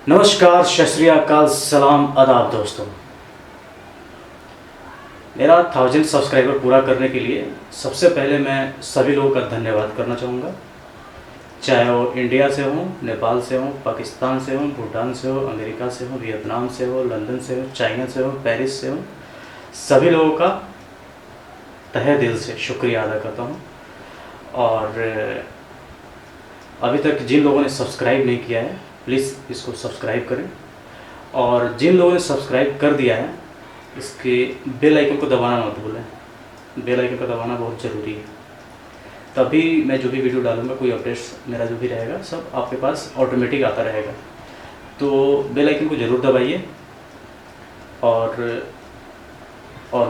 नमस्कार, सत श्री अकाल, सलाम, आदाब दोस्तों। मेरा 1000 सब्सक्राइबर पूरा करने के लिए सबसे पहले मैं सभी लोगों का धन्यवाद करना चाहूँगा। चाहे वो इंडिया से हो, नेपाल से हो, पाकिस्तान से हो, भूटान से हो, अमेरिका से हो, वियतनाम से हो, लंदन से हो, चाइना से हो, पेरिस से हो, सभी लोगों का तहे दिल से शुक्रिया अदा करता हूँ। और अभी तक जिन लोगों ने सब्सक्राइब नहीं किया है, प्लीज़ इसको सब्सक्राइब करें। और जिन लोगों ने सब्सक्राइब कर दिया है, इसके बेल आइकन को दबाना मत भूलें। बेल आइकन को दबाना बहुत ज़रूरी है, तभी मैं जो भी वीडियो डालूंगा, कोई अपडेट्स मेरा जो भी रहेगा, सब आपके पास ऑटोमेटिक आता रहेगा। तो बेल आइकन को ज़रूर दबाइए और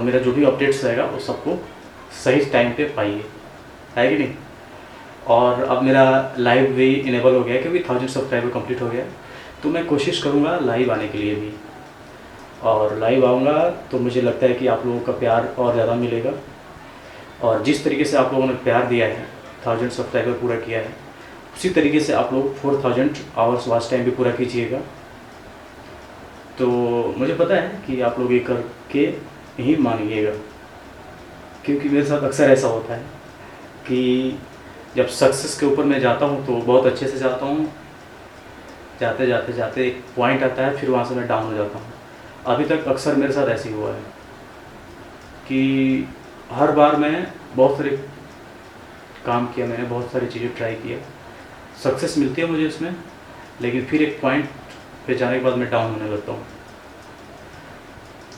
मेरा जो भी अपडेट्स रहेगा वो सबको सही टाइम पे पाइए, है कि नहीं। और अब मेरा लाइव भी इनेबल हो गया है क्योंकि 1000 सब्सक्राइबर कंप्लीट हो गया है, तो मैं कोशिश करूँगा लाइव आने के लिए भी। और लाइव आऊँगा तो मुझे लगता है कि आप लोगों का प्यार और ज़्यादा मिलेगा। और जिस तरीके से आप लोगों ने प्यार दिया है, 1000 सब्सक्राइबर पूरा किया है, उसी तरीके से आप लोग 4000 आवर्स वॉच टाइम भी पूरा कीजिएगा। तो मुझे पता है कि आप लोग ये करके ही मानिएगा, क्योंकि मेरे साथ अक्सर ऐसा होता है कि जब सक्सेस के ऊपर मैं जाता हूँ तो बहुत अच्छे से जाता हूँ, जाते जाते जाते एक पॉइंट आता है, फिर वहाँ से मैं डाउन हो जाता हूँ। अभी तक अक्सर मेरे साथ ऐसे ही हुआ है कि हर बार मैं बहुत सारे काम किया, मैंने बहुत सारी चीज़ें ट्राई किया, सक्सेस मिलती है मुझे इसमें, लेकिन फिर एक पॉइंट पे जाने के बाद मैं डाउन होने लगता हूँ।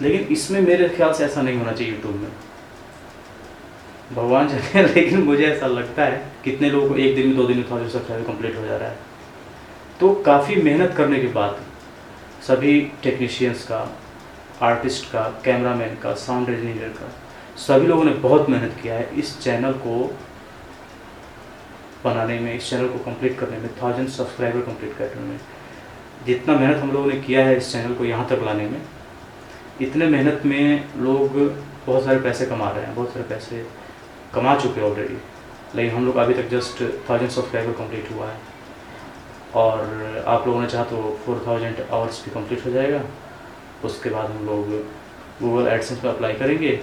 लेकिन इसमें मेरे ख्याल से ऐसा नहीं होना चाहिए यूट्यूब में, भगवान जाने। लेकिन मुझे ऐसा लगता है कितने लोगों को एक दिन में 2 दिन में 1000 सब्सक्राइबर कंप्लीट हो जा रहा है। तो काफ़ी मेहनत करने के बाद सभी टेक्नीशियंस का, आर्टिस्ट का, कैमरामैन का, साउंड इंजीनियर का, सभी लोगों ने बहुत मेहनत किया है इस चैनल को बनाने में, इस चैनल को कंप्लीट करने में, 1000 सब्सक्राइबर कंप्लीट करने में। जितना मेहनत हम लोगों ने किया है इस चैनल को यहाँ तक लाने में, इतने मेहनत में लोग बहुत सारे पैसे कमा रहे हैं, बहुत सारे पैसे कमा चुके हैं ऑलरेडी। लेकिन हम लोग अभी तक जस्ट 1000 सब्सक्राइबर कंप्लीट हुआ है। और आप लोगों ने चाहा तो 4000 आवर्स भी कंप्लीट हो जाएगा। उसके बाद हम लोग गूगल एडसेंस पर अप्लाई करेंगे,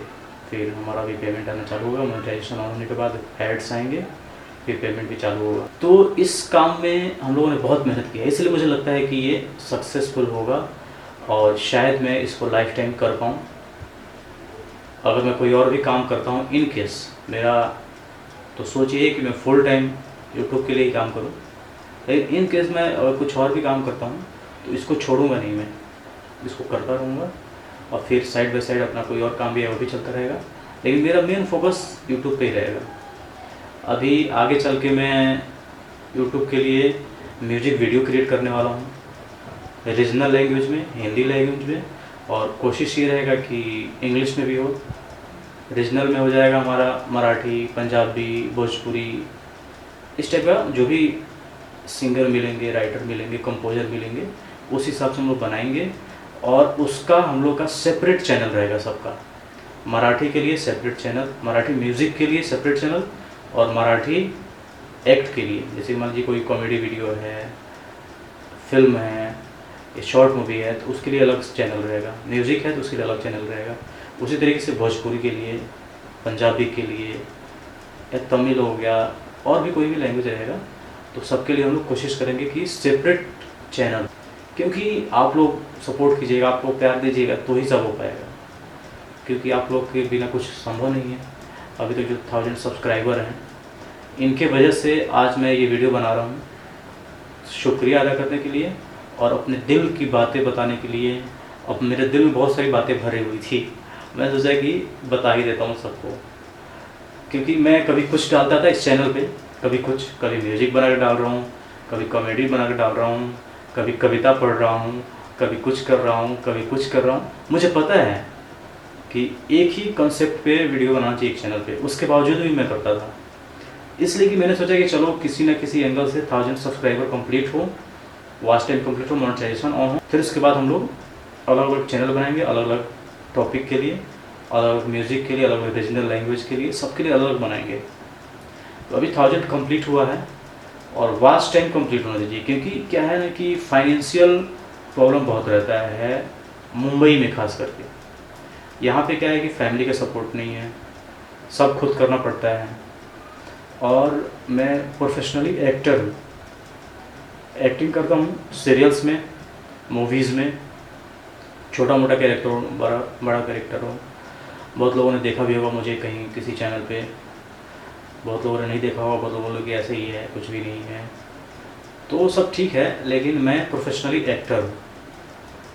फिर हमारा भी पेमेंट आना चालू होगा। मोनेटाइजेशन ऑन होने के बाद एड्स आएंगे, फिर पेमेंट भी चालू होगा। तो इस काम में हम लोगों ने बहुत मेहनत की है, इसलिए मुझे लगता है कि ये सक्सेसफुल होगा और शायद मैं इसको लाइफ टाइम कर पाऊँ। अगर मैं कोई और भी काम करता हूँ, इन केस मेरा तो सोच ये है कि मैं फुल टाइम यूट्यूब के लिए ही काम करूँ, लेकिन इन केस मैं अगर कुछ और भी काम करता हूँ तो इसको छोड़ूंगा नहीं, मैं इसको करता रहूँगा। और फिर साइड बाय साइड अपना कोई और काम भी है वो भी चलता रहेगा, लेकिन मेरा मेन फोकस यूट्यूब पे ही रहेगा। अभी आगे चल के मैं यूट्यूब के लिए म्यूजिक वीडियो क्रिएट करने वाला हूँ, रीजनल लैंग्वेज में, हिंदी लैंग्वेज में, और कोशिश ये रहेगा कि इंग्लिश में भी हो। रीजनल में हो जाएगा हमारा मराठी, पंजाबी, भोजपुरी, इस टाइप का जो भी सिंगर मिलेंगे, राइटर मिलेंगे, कंपोजर मिलेंगे, उस हिसाब से हम लोग बनाएंगे। और उसका हम लोग का सेपरेट चैनल रहेगा सबका। मराठी के लिए सेपरेट चैनल, मराठी म्यूज़िक के लिए सेपरेट चैनल, और मराठी एक्ट के लिए, जैसे मान लीजिए कोई कॉमेडी वीडियो है, फिल्म है, शॉर्ट मूवी है, तो उसके लिए अलग चैनल रहेगा। म्यूज़िक है तो उसके लिए अलग चैनल रहेगा। उसी तरीके से भोजपुरी के लिए, पंजाबी के लिए, या तमिल हो गया, और भी कोई भी लैंग्वेज रहेगा, तो सबके लिए हम लोग कोशिश करेंगे कि सेपरेट चैनल, क्योंकि आप लोग सपोर्ट कीजिएगा, आप लोग प्यार दीजिएगा तो ही सब हो पाएगा, क्योंकि आप लोग के बिना कुछ संभव नहीं है। अभी तक जो 1000 सब्सक्राइबर हैं, इनके वजह से आज मैं ये वीडियो बना रहा हूँ, शुक्रिया अदा करने के लिए और अपने दिल की बातें बताने के लिए। अब मेरे दिल में बहुत सारी बातें भरी हुई थी, मैं सोचा कि बता ही देता हूँ सबको, क्योंकि मैं कभी कुछ डालता था इस चैनल पे, कभी कुछ, कभी म्यूज़िक बना कर डाल रहा हूँ, कभी कॉमेडी बना कर डाल रहा हूँ, कभी कविता पढ़ रहा हूँ, कभी कुछ कर रहा हूँ, कभी कुछ कर रहा हूँ। मुझे पता है कि एक ही कॉन्सेप्ट पे वीडियो बनाना चाहिए एक चैनल पे, उसके बावजूद भी मैं करता था। इसलिए कि मैंने सोचा कि चलो किसी न किसी एंगल से 1000 सब्सक्राइबर कंप्लीट हो, वॉच टाइम कंप्लीट हो, मोनेटाइजेशन ऑन हो, फिर उसके बाद हम लोग अलग अलग चैनल बनाएंगे, अलग अलग टॉपिक के लिए, अलग अलग म्यूज़िक के लिए, अलग अलग रीजनल लैंग्वेज के लिए, सबके लिए अलग अलग बनाएंगे। तो अभी 1000 कंप्लीट हुआ है और वॉच टाइम कंप्लीट होना चाहिए, क्योंकि क्या है ना कि फाइनेंशियल प्रॉब्लम बहुत रहता है, मुंबई में ख़ास करके। यहाँ पे क्या है कि फैमिली का सपोर्ट नहीं है, सब खुद करना पड़ता है। और मैं प्रोफेशनली एक्टर हूँ, एक्टिंग करता हूँ सीरियल्स में, मूवीज़ में, छोटा मोटा कैरेक्टर हो, बड़ा बड़ा कैरेक्टर हो। बहुत लोगों ने देखा भी होगा मुझे कहीं किसी चैनल पे, बहुत लोगों ने नहीं देखा होगा, बहुत लोगों कि ऐसे ही है, कुछ भी नहीं है। तो वो सब ठीक है, लेकिन मैं प्रोफेशनली एक्टर हूँ।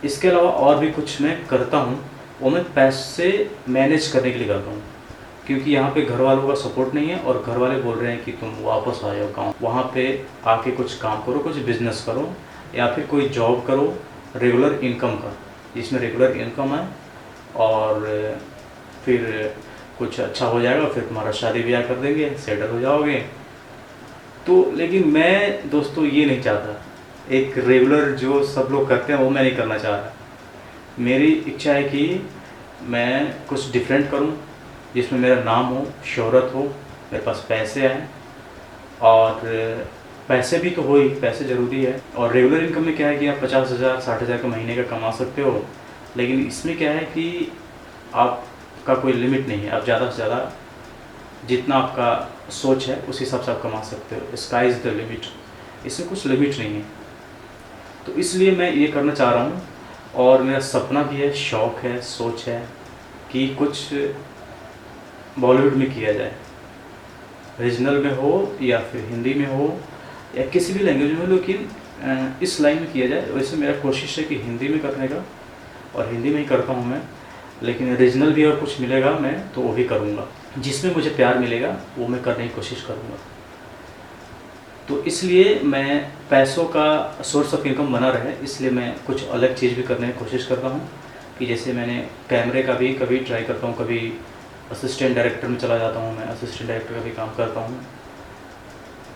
इसके अलावा और भी कुछ मैं करता हूँ, वो मैं पैसे मैनेज करने के लिए करता हूँ, क्योंकि यहाँ पे घर वालों का सपोर्ट नहीं है और घर वाले बोल रहे हैं कि तुम वापस आ जाओ गाँव, वहाँ पे आके कुछ काम करो, कुछ बिजनेस करो या फिर कोई जॉब करो रेगुलर इनकम का, जिसमें रेगुलर इनकम है और फिर कुछ अच्छा हो जाएगा, फिर तुम्हारा शादी ब्याह कर देंगे, सेटल हो जाओगे। तो लेकिन मैं दोस्तों ये नहीं चाहता, एक रेगुलर जो सब लोग करते हैं वो मैं नहीं करना चाह रहा। मेरी इच्छा है कि मैं कुछ डिफरेंट करूं, जिसमें मेरा नाम हो, शोहरत हो, मेरे पास पैसे आएँ। और पैसे भी तो हो ही, पैसे ज़रूरी है। और रेगुलर इनकम में क्या है कि आप 50,000 60,000 का महीने का कमा सकते हो, लेकिन इसमें क्या है कि आपका कोई लिमिट नहीं है, आप ज़्यादा से ज़्यादा जितना आपका सोच है उस हिसाब से आप कमा सकते हो। स्काई इज़ द लिमिट, इसमें कुछ लिमिट नहीं है। तो इसलिए मैं ये करना चाह रहा हूँ और मेरा सपना भी है, शौक़ है, सोच है कि कुछ बॉलीवुड में किया जाए, रीजनल में हो या फिर हिंदी में हो या किसी भी लैंग्वेज में हो, लेकिन इस लाइन में किया जाए। वैसे मेरा कोशिश है कि हिंदी में करने का, और हिंदी में ही करता हूँ मैं, लेकिन रीजनल भी अगर कुछ मिलेगा मैं तो वो भी करूँगा। जिसमें मुझे प्यार मिलेगा वो मैं करने की कोशिश करूँगा। तो इसलिए मैं पैसों का सोर्स ऑफ इनकम बना रहे, इसलिए मैं कुछ अलग चीज़ भी करने की कोशिश करता हूँ कि जैसे मैंने कैमरे का भी कभी ट्राई करता हूँ, कभी असिस्टेंट डायरेक्टर में चला जाता हूँ, मैं असिस्टेंट डायरेक्टर का भी काम करता हूँ,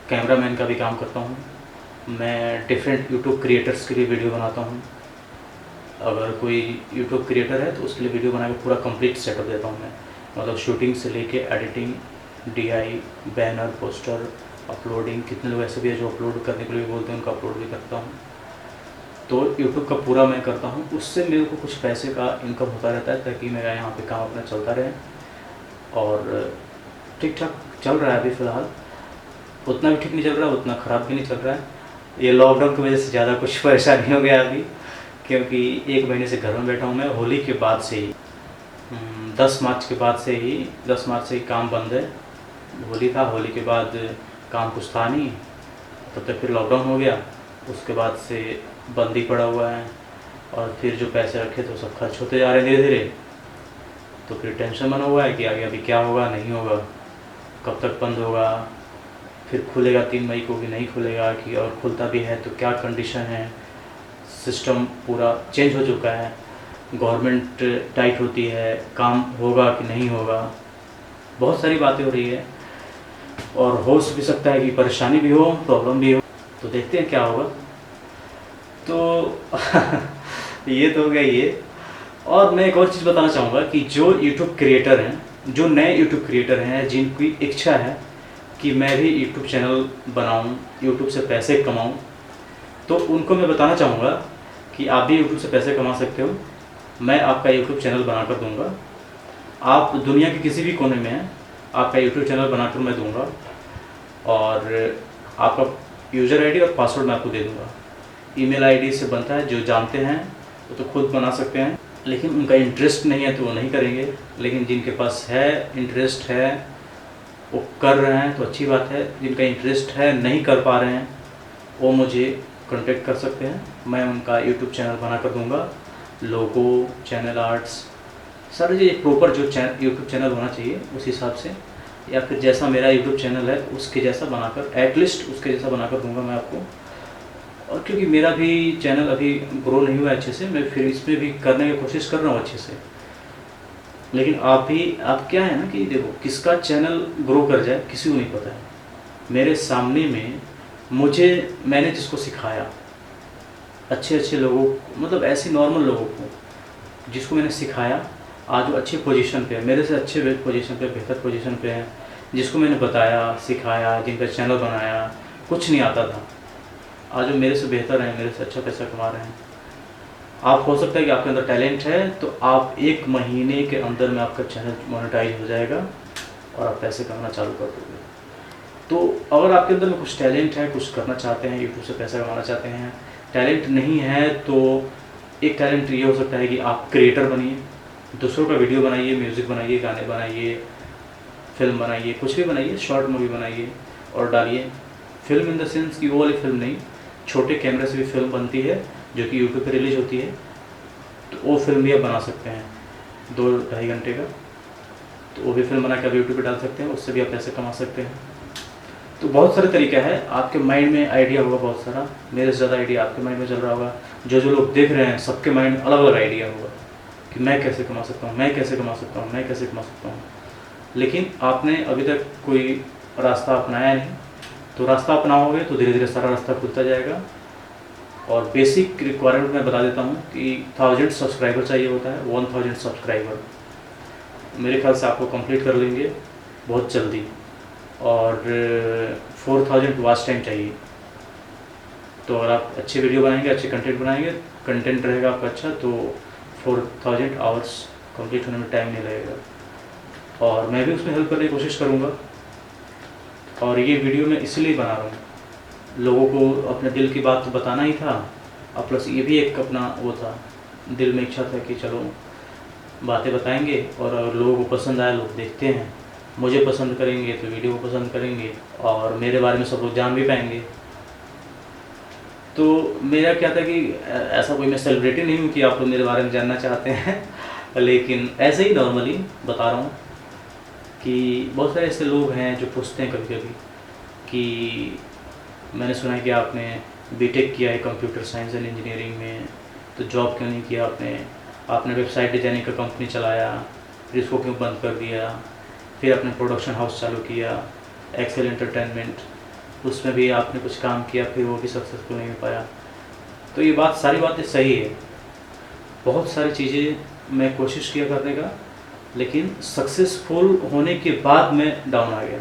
कैमरामैन का भी काम करता हूँ। मैं डिफरेंट यूट्यूब क्रिएटर्स के लिए वीडियो बनाता हूँ। अगर कोई यूट्यूब क्रिएटर है तो उसके लिए वीडियो बना के पूरा कंप्लीट सेटअप देता हूँ मैं, मतलब शूटिंग से लेके editing, DI, banner, poster, uploading. कितने लोग ऐसे भी है जो अपलोड करने के लिए बोलते हैं, उनका अपलोड भी करता हूँ। तो यूट्यूब का पूरा मैं करता हूँ, उससे मेरे को कुछ पैसे का इनकम होता रहता है, ताकि मेरा यहाँ पे काम अपना चलता रहे। और ठीक ठाक चल रहा है अभी फ़िलहाल, उतना भी ठीक नहीं चल रहा, उतना ख़राब भी नहीं चल रहा है। ये लॉकडाउन की वजह से ज़्यादा कुछ परेशानी हो गया अभी, क्योंकि 1 महीने से घर में बैठा हूँ मैं। होली के बाद से ही 10 मार्च के बाद से ही काम बंद है। होली था, होली के बाद काम कुछ था नहीं, तब तक फिर लॉकडाउन हो गया। उसके बाद से बंद ही पड़ा हुआ है, और फिर जो पैसे रखे थे वो सब खर्च होते जा रहे हैं धीरे धीरे। तो फिर टेंशन बना हुआ है कि आगे अभी क्या होगा, नहीं होगा, कब तक बंद होगा, फिर खुलेगा 3 मई को कि नहीं खुलेगा, कि और खुलता भी है तो क्या कंडीशन है। सिस्टम पूरा चेंज हो चुका है, गवर्नमेंट टाइट होती है, काम होगा कि नहीं होगा, बहुत सारी बातें हो रही है। और हो भी सकता है कि परेशानी भी हो, प्रॉब्लम भी हो, तो देखते हैं क्या होगा। तो ये तो हो गया ये। और मैं एक और चीज़ बताना चाहूँगा कि जो यूट्यूब क्रिएटर हैं, जो नए यूट्यूब क्रिएटर हैं, जिनकी इच्छा है कि मैं भी यूट्यूब चैनल बनाऊँ, यूट्यूब से पैसे कमाऊँ, तो उनको मैं बताना चाहूँगा कि आप भी यूट्यूब से पैसे कमा सकते हो। मैं आपका यूट्यूब चैनल बनाकर दूँगा। आप दुनिया के किसी भी कोने में हैं, आपका यूट्यूब चैनल बनाकर मैं दूँगा, और आपका यूज़र आईडी और पासवर्ड मैं आपको दे दूँगा। ईमेल आईडी से बनता है, जो जानते हैं वो तो खुद बना सकते हैं, लेकिन उनका इंटरेस्ट नहीं है तो वो नहीं करेंगे। लेकिन जिनके पास है, इंटरेस्ट है, वो कर रहे हैं तो अच्छी बात है। जिनका इंटरेस्ट है, नहीं कर पा रहे हैं, वो मुझे कांटेक्ट कर सकते हैं, मैं उनका यूट्यूब चैनल बना कर दूँगा। लोगो, चैनल आर्ट्स, सारे जो प्रॉपर जो यूट्यूब चैनल होना चाहिए उस हिसाब से, या फिर जैसा मेरा यूट्यूब चैनल है उसके जैसा बनाकर, एटलीस्ट उसके जैसा बनाकर दूंगा मैं आपको। और क्योंकि मेरा भी चैनल अभी ग्रो नहीं हुआ अच्छे से, मैं फिर इसमें भी करने की कोशिश कर रहा हूँ अच्छे से। लेकिन आप क्या है ना कि देखो, किसका चैनल ग्रो कर जाए किसी को नहीं पता है। मेरे सामने में मैंने जिसको सिखाया, अच्छे लोगों, मतलब ऐसे नॉर्मल लोगों को जिसको मैंने सिखाया, आज वो अच्छे पोजीशन पे है, मेरे से अच्छे पोजीशन पे, बेहतर पोजीशन पे है। जिसको मैंने बताया, सिखाया, जिनका चैनल बनाया, कुछ नहीं आता था, आज वो मेरे से बेहतर हैं, मेरे से अच्छा पैसा कमा रहे हैं। आप हो सकता है कि आपके अंदर टैलेंट है तो आप 1 महीने के अंदर में आपका चैनल मोनेटाइज हो जाएगा और आप पैसे कमाना चालू कर दोगे। तो अगर आपके अंदर में कुछ टैलेंट है, कुछ करना चाहते हैं, यूट्यूब से पैसा कमाना चाहते हैं, टैलेंट नहीं है तो एक टैलेंट ये हो सकता है कि आप क्रिएटर बनिए, दूसरों का वीडियो बनाइए, म्यूज़िक बनाइए, गाने बनाइए, फिल्म बनाइए, कुछ भी बनाइए, शॉर्ट मूवी बनाइए और डालिए। फिल्म इन द सेंस कि वो वाली फिल्म नहीं, छोटे कैमरे से भी फिल्म बनती है जो कि यूट्यूब पे रिलीज होती है, तो वो फिल्म भी आप बना सकते हैं 2-2.5 घंटे का, तो वो भी फिल्म बना के आप यूट्यूब पे डाल सकते हैं, उससे भी आप पैसे कमा सकते हैं। तो बहुत सारे तरीका है, आपके माइंड में आइडिया होगा बहुत सारा, मेरे से ज़्यादा आइडिया आपके माइंड में चल रहा होगा, जो लोग देख रहे हैं सबके माइंड में अलग अलग आइडिया होगा कि मैं कैसे कमा सकता हूँ, मैं कैसे कमा सकता हूँ, मैं कैसे कमा सकता हूँ। लेकिन आपने अभी तक कोई रास्ता अपनाया नहीं, तो रास्ता अपनाओगे तो धीरे धीरे सारा रास्ता खुलता जाएगा। और बेसिक रिक्वायरमेंट मैं बता देता हूँ कि 1000 सब्सक्राइबर चाहिए होता है, 1000 सब्सक्राइबर मेरे ख्याल से आपको कंप्लीट कर लेंगे बहुत जल्दी। और 4000 वॉच टाइम चाहिए। तो अगर आप अच्छे वीडियो बनाएंगे, अच्छे कंटेंट बनाएंगे, कंटेंट रहेगा आपका अच्छा, तो 4000 आवर्स कंप्लीट होने में टाइम नहीं लगेगा। और मैं भी उसमें हेल्प करने की कोशिश करूँगा। और ये वीडियो मैं इसलिए बना रहा हूँ, लोगों को अपने दिल की बात तो बताना ही था, और प्लस ये भी एक अपना वो था, दिल में इच्छा था कि चलो बातें बताएंगे, और अगर लोगों को पसंद आए, लोग देखते हैं, मुझे पसंद करेंगे तो वीडियो को पसंद करेंगे और मेरे बारे में सब लोग जान भी पाएंगे। तो मेरा क्या था कि ऐसा कोई मैं सेलिब्रिटी नहीं हूँ कि आप लोग मेरे बारे में जानना चाहते हैं लेकिन ऐसे ही नॉर्मली बता रहा हूँ कि बहुत सारे ऐसे लोग हैं जो पूछते हैं कभी कभी कि मैंने सुना है कि आपने बीटेक किया है कंप्यूटर साइंस एंड इंजीनियरिंग में, तो जॉब क्यों नहीं किया आपने वेबसाइट डिजाइनिंग का कंपनी चलाया, फिर इसको क्यों बंद कर दिया, फिर आपने प्रोडक्शन हाउस चालू किया एक्सेल एंटरटेनमेंट, उसमें भी आपने कुछ काम किया, फिर वो भी सक्सेसफुल नहीं हो पाया। तो ये बात, सारी बातें सही है, बहुत सारी चीज़ें मैं कोशिश किया करने का, लेकिन सक्सेसफुल होने के बाद मैं डाउन आ गया।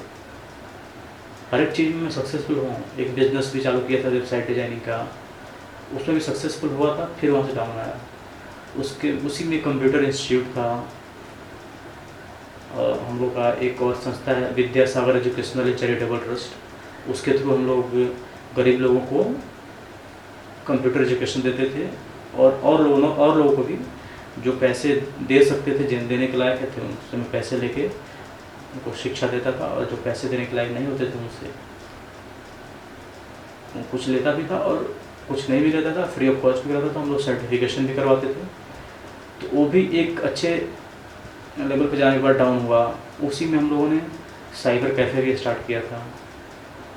हर एक चीज़ में मैं सक्सेसफुल हुआ हूँ। एक बिजनेस भी चालू किया था वेबसाइट डिजाइनिंग का, उसमें भी सक्सेसफुल हुआ था, फिर वहाँ से डाउन आया। उसी में कंप्यूटर इंस्टीट्यूट था, हम लोग का एक और संस्था है Vidyasagar educational and charitable trust, उसके थ्रू हम लोग गरीब लोगों को कंप्यूटर एजुकेशन देते थे, और लोगों को भी जो पैसे दे सकते थे, जिन देने के लायक थे, उनसे मैं पैसे लेके उनको शिक्षा देता था, और जो पैसे देने के लायक नहीं होते थे उनसे कुछ लेता भी था और कुछ नहीं भी लेता था, फ्री ऑफ कॉस्ट भी कराता था। हम लोग सर्टिफिकेशन भी करवाते थे। तो वो भी एक अच्छे लेवल पे जाने के बाद डाउन हुआ। उसी में हम लोगों ने साइबर कैफ़े भी स्टार्ट किया था,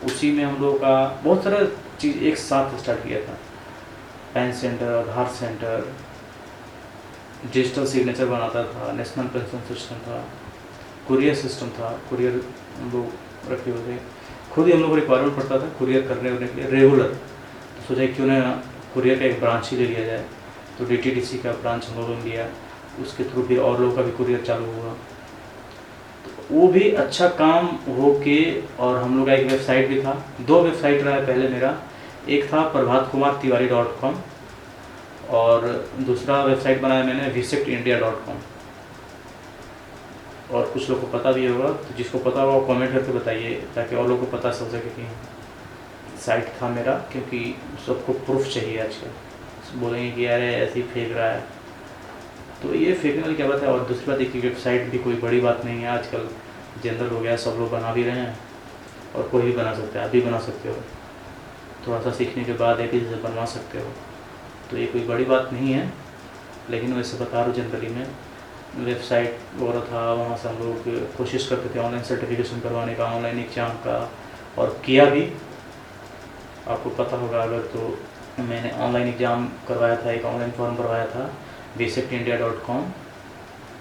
उसी में हम लोगों का बहुत सारा चीज़ एक साथ स्टार्ट किया था। पैन सेंटर, आधार सेंटर, डिजिटल सिग्नेचर बनाता था, नेशनल पेंशन सिस्टम था, कुरियर सिस्टम था, कुरियर हम लोग रखे हुए थे। खुद ही हम लोग को रिक्वायरमेंट पड़ता था कुरियर करने के लिए रेगुलर, तो सोचा क्यों ना कुरियर का एक ब्रांच ही ले लिया जाए। तो DTDC का ब्रांच हम लोगों ने लिया, उसके थ्रू फिर और लोगों का भी कुरियर चालू हुआ। तो वो भी अच्छा काम हो के, और हम लोग का एक वेबसाइट भी था, 2 वेबसाइट रहा है पहले मेरा। एक था prabhatkumartiwari.com और दूसरा वेबसाइट बनाया मैंने visectindia.com। और कुछ लोग को पता भी होगा, तो जिसको पता होगा वो कमेंट करके बताइए, ताकि और लोगों को पता चल सके कि साइट था मेरा, क्योंकि सबको प्रूफ चाहिए आजकल। बोलेंगे कि यार ऐसे ही फेंक रहा है, तो ये फेंकने वाली क्या बात है। और दूसरी बात, देखिए वेबसाइट भी कोई बड़ी बात नहीं है, आजकल जनरल हो गया, सब लोग बना भी रहे हैं, और कोई भी बना सकता है, आप भी बना सकते हो, थोड़ा सा सीखने के बाद एक ही से बनवा सकते हो, तो ये कोई बड़ी बात नहीं है। लेकिन वैसे बता रहा हूँ, जनरली में वेबसाइट वगैरह था, वहाँ से हम लोग कोशिश करते थे ऑनलाइन सर्टिफिकेशन करवाने का, ऑनलाइन एग्ज़ाम का, और किया भी। आपको पता होगा अगर, तो मैंने ऑनलाइन एग्ज़ाम करवाया था, एक ऑनलाइन फॉर्म भरवाया था visectindia.com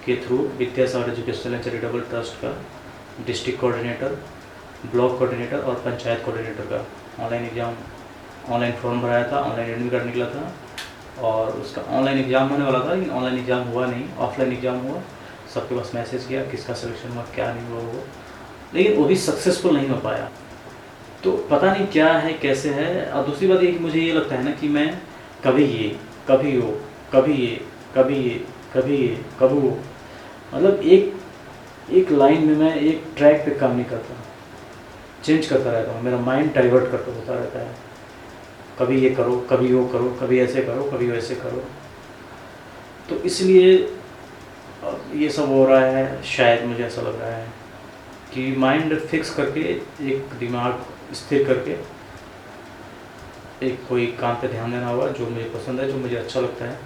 के through Vidyasagar educational and charitable trust का डिस्ट्रिक्ट कोऑर्डिनेटर, ब्लॉक कोऑर्डिनेटर और पंचायत कोऑर्डिनेटर का ऑनलाइन एग्ज़ाम, ऑनलाइन फॉर्म भराया था, ऑनलाइन एडमिट कार्ड निकला था, और उसका ऑनलाइन एग्ज़ाम होने वाला था, लेकिन ऑनलाइन एग्ज़ाम हुआ नहीं, ऑफलाइन एग्ज़ाम हुआ। सबके पास मैसेज किया किसका सिलेक्शन हुआ, क्या नहीं हुआ, लेकिन वो भी सक्सेसफुल नहीं हो पाया। तो पता नहीं क्या है, कैसे है। और दूसरी बात ये कि मुझे ये लगता है ना कि मैं कभी ये, कभी वो, कभी ये, कभी ये, कभी ये, कभी वो, मतलब एक लाइन में मैं एक ट्रैक पे काम नहीं करता, चेंज करता रहता हूँ, मेरा माइंड डाइवर्ट करता होता रहता है, कभी ये करो, कभी वो करो, कभी ऐसे करो, कभी वैसे करो। तो इसलिए ये सब हो रहा है, शायद मुझे ऐसा लग रहा है कि माइंड फिक्स करके, एक दिमाग स्थिर करके एक कोई काम पे ध्यान देना होगा जो मुझे पसंद है, जो मुझे अच्छा लगता है।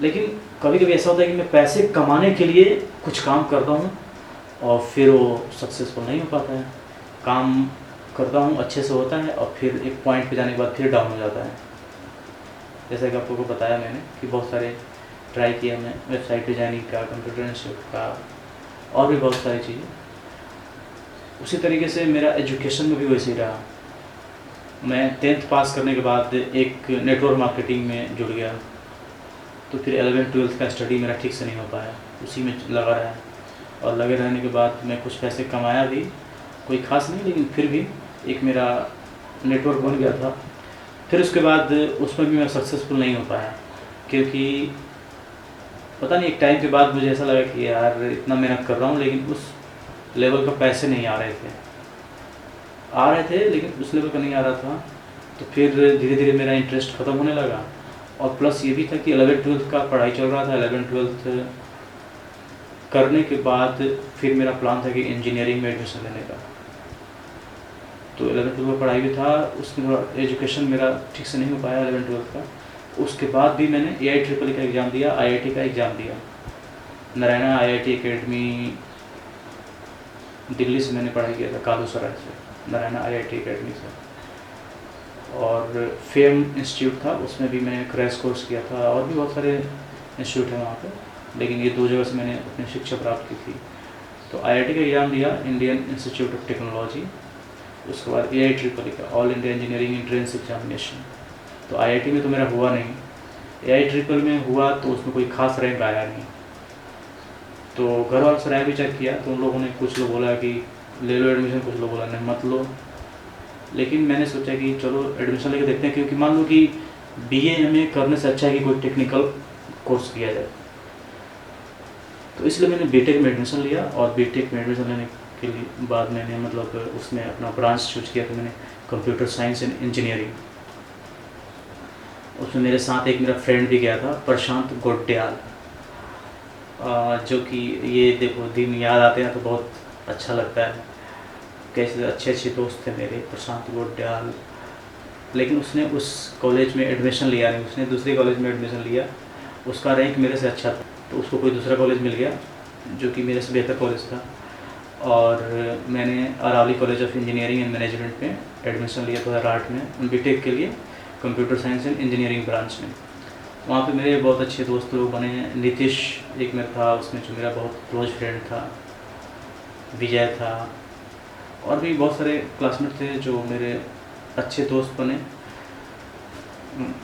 लेकिन कभी कभी ऐसा होता है कि मैं पैसे कमाने के लिए कुछ काम करता हूँ और फिर वो सक्सेसफुल नहीं हो पाता है। काम करता हूँ, अच्छे से होता है और फिर एक पॉइंट पे जाने के बाद फिर डाउन हो जाता है। जैसा कि आपको बताया मैंने कि बहुत सारे ट्राई किया मैं, वेबसाइट डिज़ाइनिंग का, कंप्यूटर इंस्टीट्यूट का, और भी बहुत सारी चीज़ें। उसी तरीके से मेरा एजुकेशन में भी वैसे ही रहा। मैं 10th पास करने के बाद एक नेटवर्क मार्केटिंग में जुड़ गया, तो फिर 11th-12th का स्टडी मेरा ठीक से नहीं हो पाया, उसी में लगा रहा। और लगे रहने के बाद मैं कुछ पैसे कमाया भी, कोई ख़ास नहीं, लेकिन फिर भी एक मेरा नेटवर्क बन गया था। फिर उसके बाद उसमें भी मैं सक्सेसफुल नहीं हो पाया, क्योंकि पता नहीं, एक टाइम के बाद मुझे ऐसा लगा कि यार इतना मेहनत कर रहा हूँ लेकिन उस लेवल का पैसे नहीं आ रहे थे, लेकिन उस लेवल का नहीं आ रहा था। तो फिर धीरे धीरे मेरा इंटरेस्ट ख़त्म होने लगा। और प्लस ये भी था कि 11th-12th का पढ़ाई चल रहा था। 11th-12th करने के बाद फिर मेरा प्लान था कि इंजीनियरिंग में एडमिशन लेने का। तो 11th-12th का पढ़ाई भी था, उसमें थोड़ा एजुकेशन मेरा ठीक से नहीं हो पाया 11th-12th का। उसके बाद भी मैंने AIEEE का एग्ज़ाम दिया, IIT का एग्ज़ाम दिया। नारायणा IIT एकेडमी दिल्ली से मैंने पढ़ाई किया था, कालूसराय से, नारायणा IIT एकेडमी से। और फेम इंस्टीट्यूट था, उसमें भी मैंने क्रैश कोर्स किया था, और भी बहुत सारे इंस्टीट्यूट हैं वहाँ पे, लेकिन ये 2 जगह से मैंने अपनी शिक्षा प्राप्त की थी। तो IIT का एग्ज़ाम दिया, इंडियन इंस्टीट्यूट ऑफ टेक्नोलॉजी। उसके बाद AIEEE का, all India engineering entrance examination. तो IIT में तो मेरा हुआ नहीं, AIEEE में हुआ तो उसमें कोई खास रैंक आया नहीं। तो घर वालों से राय विचार किया, तो उन लोगों ने, कुछ लोग बोला कि ले लो एडमिशन, कुछ लोग बोला नहीं मत लो। लेकिन मैंने सोचा कि चलो एडमिशन लेके देखते हैं, क्योंकि मान लो कि BA MA करने से अच्छा है कि कोई टेक्निकल कोर्स किया जाए। तो इसलिए मैंने BTech में एडमिशन लिया, और BTech में एडमिशन लेने के लिए बाद मैंने मतलब उसमें अपना ब्रांच चूज किया, तो मैंने कंप्यूटर साइंस एंड इंजीनियरिंग। उसमें मेरे साथ एक मेरा फ्रेंड भी गया था, प्रशांत गोड्याल, जो कि ये देखो दिन याद आते हैं तो बहुत अच्छा लगता है, कैसे अच्छे अच्छे दोस्त थे मेरे, प्रशांत गोड्याल। लेकिन उसने उस कॉलेज में एडमिशन लिया नहीं, उसने दूसरे कॉलेज में एडमिशन लिया। उसका रैंक मेरे से अच्छा था, तो उसको कोई दूसरा कॉलेज मिल गया जो कि मेरे से बेहतर कॉलेज था। और मैंने Aravali college of engineering and management में एडमिशन लिया 2008 में, BTech के लिए, computer science and engineering branch में। वहाँ पे मेरे बहुत अच्छे दोस्त लोग बने। नीतीश एक मेरा था उसमें, जो मेरा बहुत क्लोज फ्रेंड था, विजय था, और भी बहुत सारे क्लासमेट थे जो मेरे अच्छे दोस्त बने।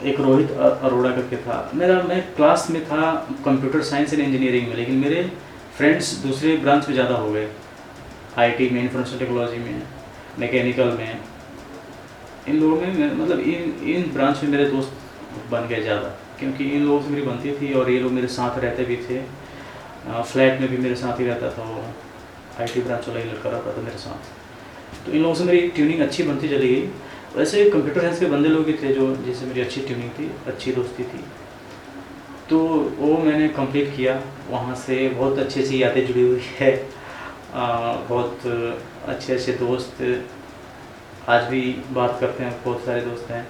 एक रोहित अरोड़ा करके था मेरा, मैं क्लास में था कंप्यूटर साइंस एंड इंजीनियरिंग में, लेकिन मेरे फ्रेंड्स दूसरे ब्रांच में ज़्यादा हो गए, IT में, इंफॉर्मेशन टेक्नोलॉजी में, मैकेनिकल में। इन लोगों में मतलब इन ब्रांच में मेरे दोस्त बन गए ज़्यादा, क्योंकि इन लोगों से मेरी बनती थी, और ये लोग मेरे साथ रहते भी थे। फ्लैट में भी मेरे साथ ही रहता था, वो IT ब्रांच वाला ही लड़का रहता था मेरे साथ। तो इन लोगों से मेरी ट्यूनिंग अच्छी बनती चली गई। वैसे कंप्यूटर साइंस के बंदे लोग भी थे जो, जिससे मेरी अच्छी ट्यूनिंग थी, अच्छी दोस्ती थी। तो वो मैंने कंप्लीट किया। वहाँ से बहुत अच्छी अच्छी यादें जुड़ी हुई है, बहुत अच्छे अच्छे दोस्त आज भी बात करते हैं, बहुत सारे दोस्त हैं।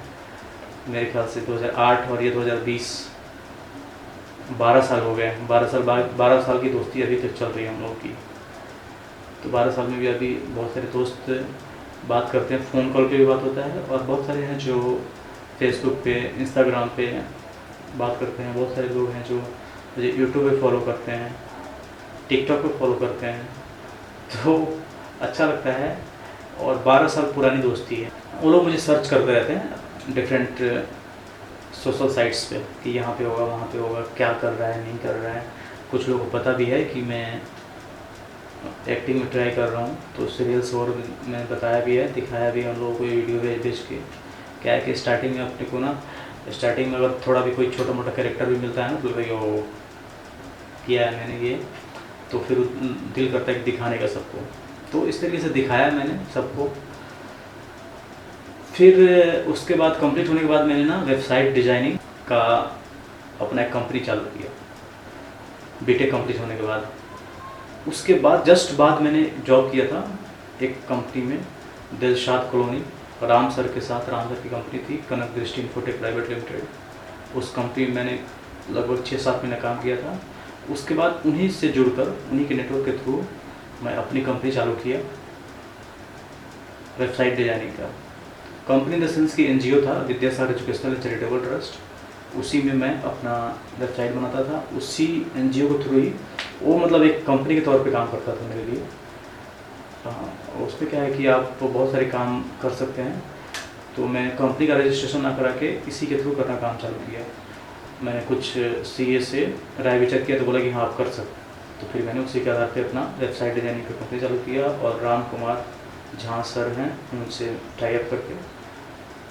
मेरे ख्याल से 2008 और ये 2020, 12 साल हो गए। 12 साल की दोस्ती अभी तक चल रही है हम लोगों की। तो 12 साल में भी अभी बहुत सारे दोस्त बात करते हैं, फ़ोन कॉल पे भी बात होता है, और बहुत सारे हैं जो फेसबुक पे, इंस्टाग्राम पे बात करते हैं। बहुत सारे लोग हैं जो मुझे यूट्यूब पे फॉलो करते हैं, टिकटॉक पे फॉलो करते हैं, तो अच्छा लगता है। और 12 साल पुरानी दोस्ती है। वो लोग मुझे सर्च करते रहते हैं डिफरेंट सोशल साइट्स पे कि यहाँ पे होगा, वहाँ पे होगा, क्या कर रहा है, नहीं कर रहा है। कुछ लोगों को पता भी है कि मैं एक्टिंग में ट्राई कर रहा हूँ, तो सीरियल्स और मैंने बताया भी है, दिखाया भी है उन लोगों को वीडियो भेज भेज के। क्या है कि स्टार्टिंग में अपने को ना स्टार्टिंग में अगर थोड़ा भी कोई छोटा मोटा कैरेक्टर भी मिलता है ना, तो भाई वो किया है मैंने ये, तो फिर दिल करता है कि दिखाने का सबको। तो इस तरीके से दिखाया मैंने सबको। फिर उसके बाद कंप्लीट होने के बाद मैंने ना वेबसाइट डिज़ाइनिंग का अपना एक कंपनी चालू किया, बीटेक कंप्लीट होने के बाद। उसके बाद जस्ट बाद मैंने जॉब किया था एक कंपनी में, दिलशाद कॉलोनी, राम सर के साथ। राम सर की कंपनी थी कनक दृष्टि इन्फोटेक प्राइवेट लिमिटेड। उस कंपनी में मैंने लगभग 6-7 महीने काम किया था। उसके बाद उन्हीं से जुड़कर, उन्हीं के नेटवर्क के थ्रू मैं अपनी कंपनी चालू किया वेबसाइट डिजाइनिंग का। कंपनी इन द सेंस की एनजीओ था, विद्यासागर एजुकेशनल चैरिटेबल ट्रस्ट। उसी में मैं अपना वेबसाइट बनाता था, उसी एनजीओ के थ्रू ही। वो मतलब एक कंपनी के तौर पे काम करता था मेरे लिए। उस पर क्या है कि आप तो बहुत सारे काम कर सकते हैं, तो मैं कंपनी का रजिस्ट्रेशन ना करा के इसी के थ्रू करना काम चालू किया। मैंने कुछ सीए से राय विचार किया, तो बोला कि हाँ आप कर सकते। तो फिर मैंने उसी के आधार पे अपना वेबसाइट डिजाइनिंग का कंपनी चालू किया, और राम कुमार जहाँ सर हैं उनसे टाई अप करके,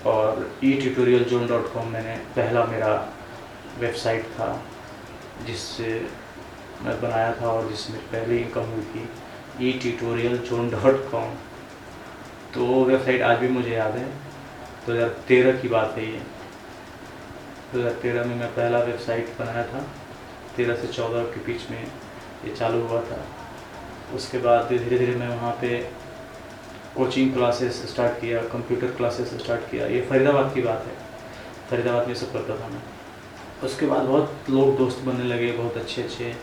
और etutorialzone.com मैंने पहला मेरा वेबसाइट था जिससे मैं बनाया था और जिसमें पहली इनकम हुई थी, etutorialzone.com। तो वेबसाइट आज भी मुझे याद है, 2013 की बात है ये। 2013 में मैं पहला वेबसाइट बनाया था, 13 से 14 के बीच में ये चालू हुआ था। उसके बाद धीरे धीरे मैं वहाँ पे कोचिंग क्लासेस स्टार्ट किया, कंप्यूटर क्लासेस स्टार्ट किया। ये फरीदाबाद की बात है, फरीदाबाद में सब करता था मैं। उसके बाद बहुत लोग दोस्त बनने लगे, बहुत अच्छे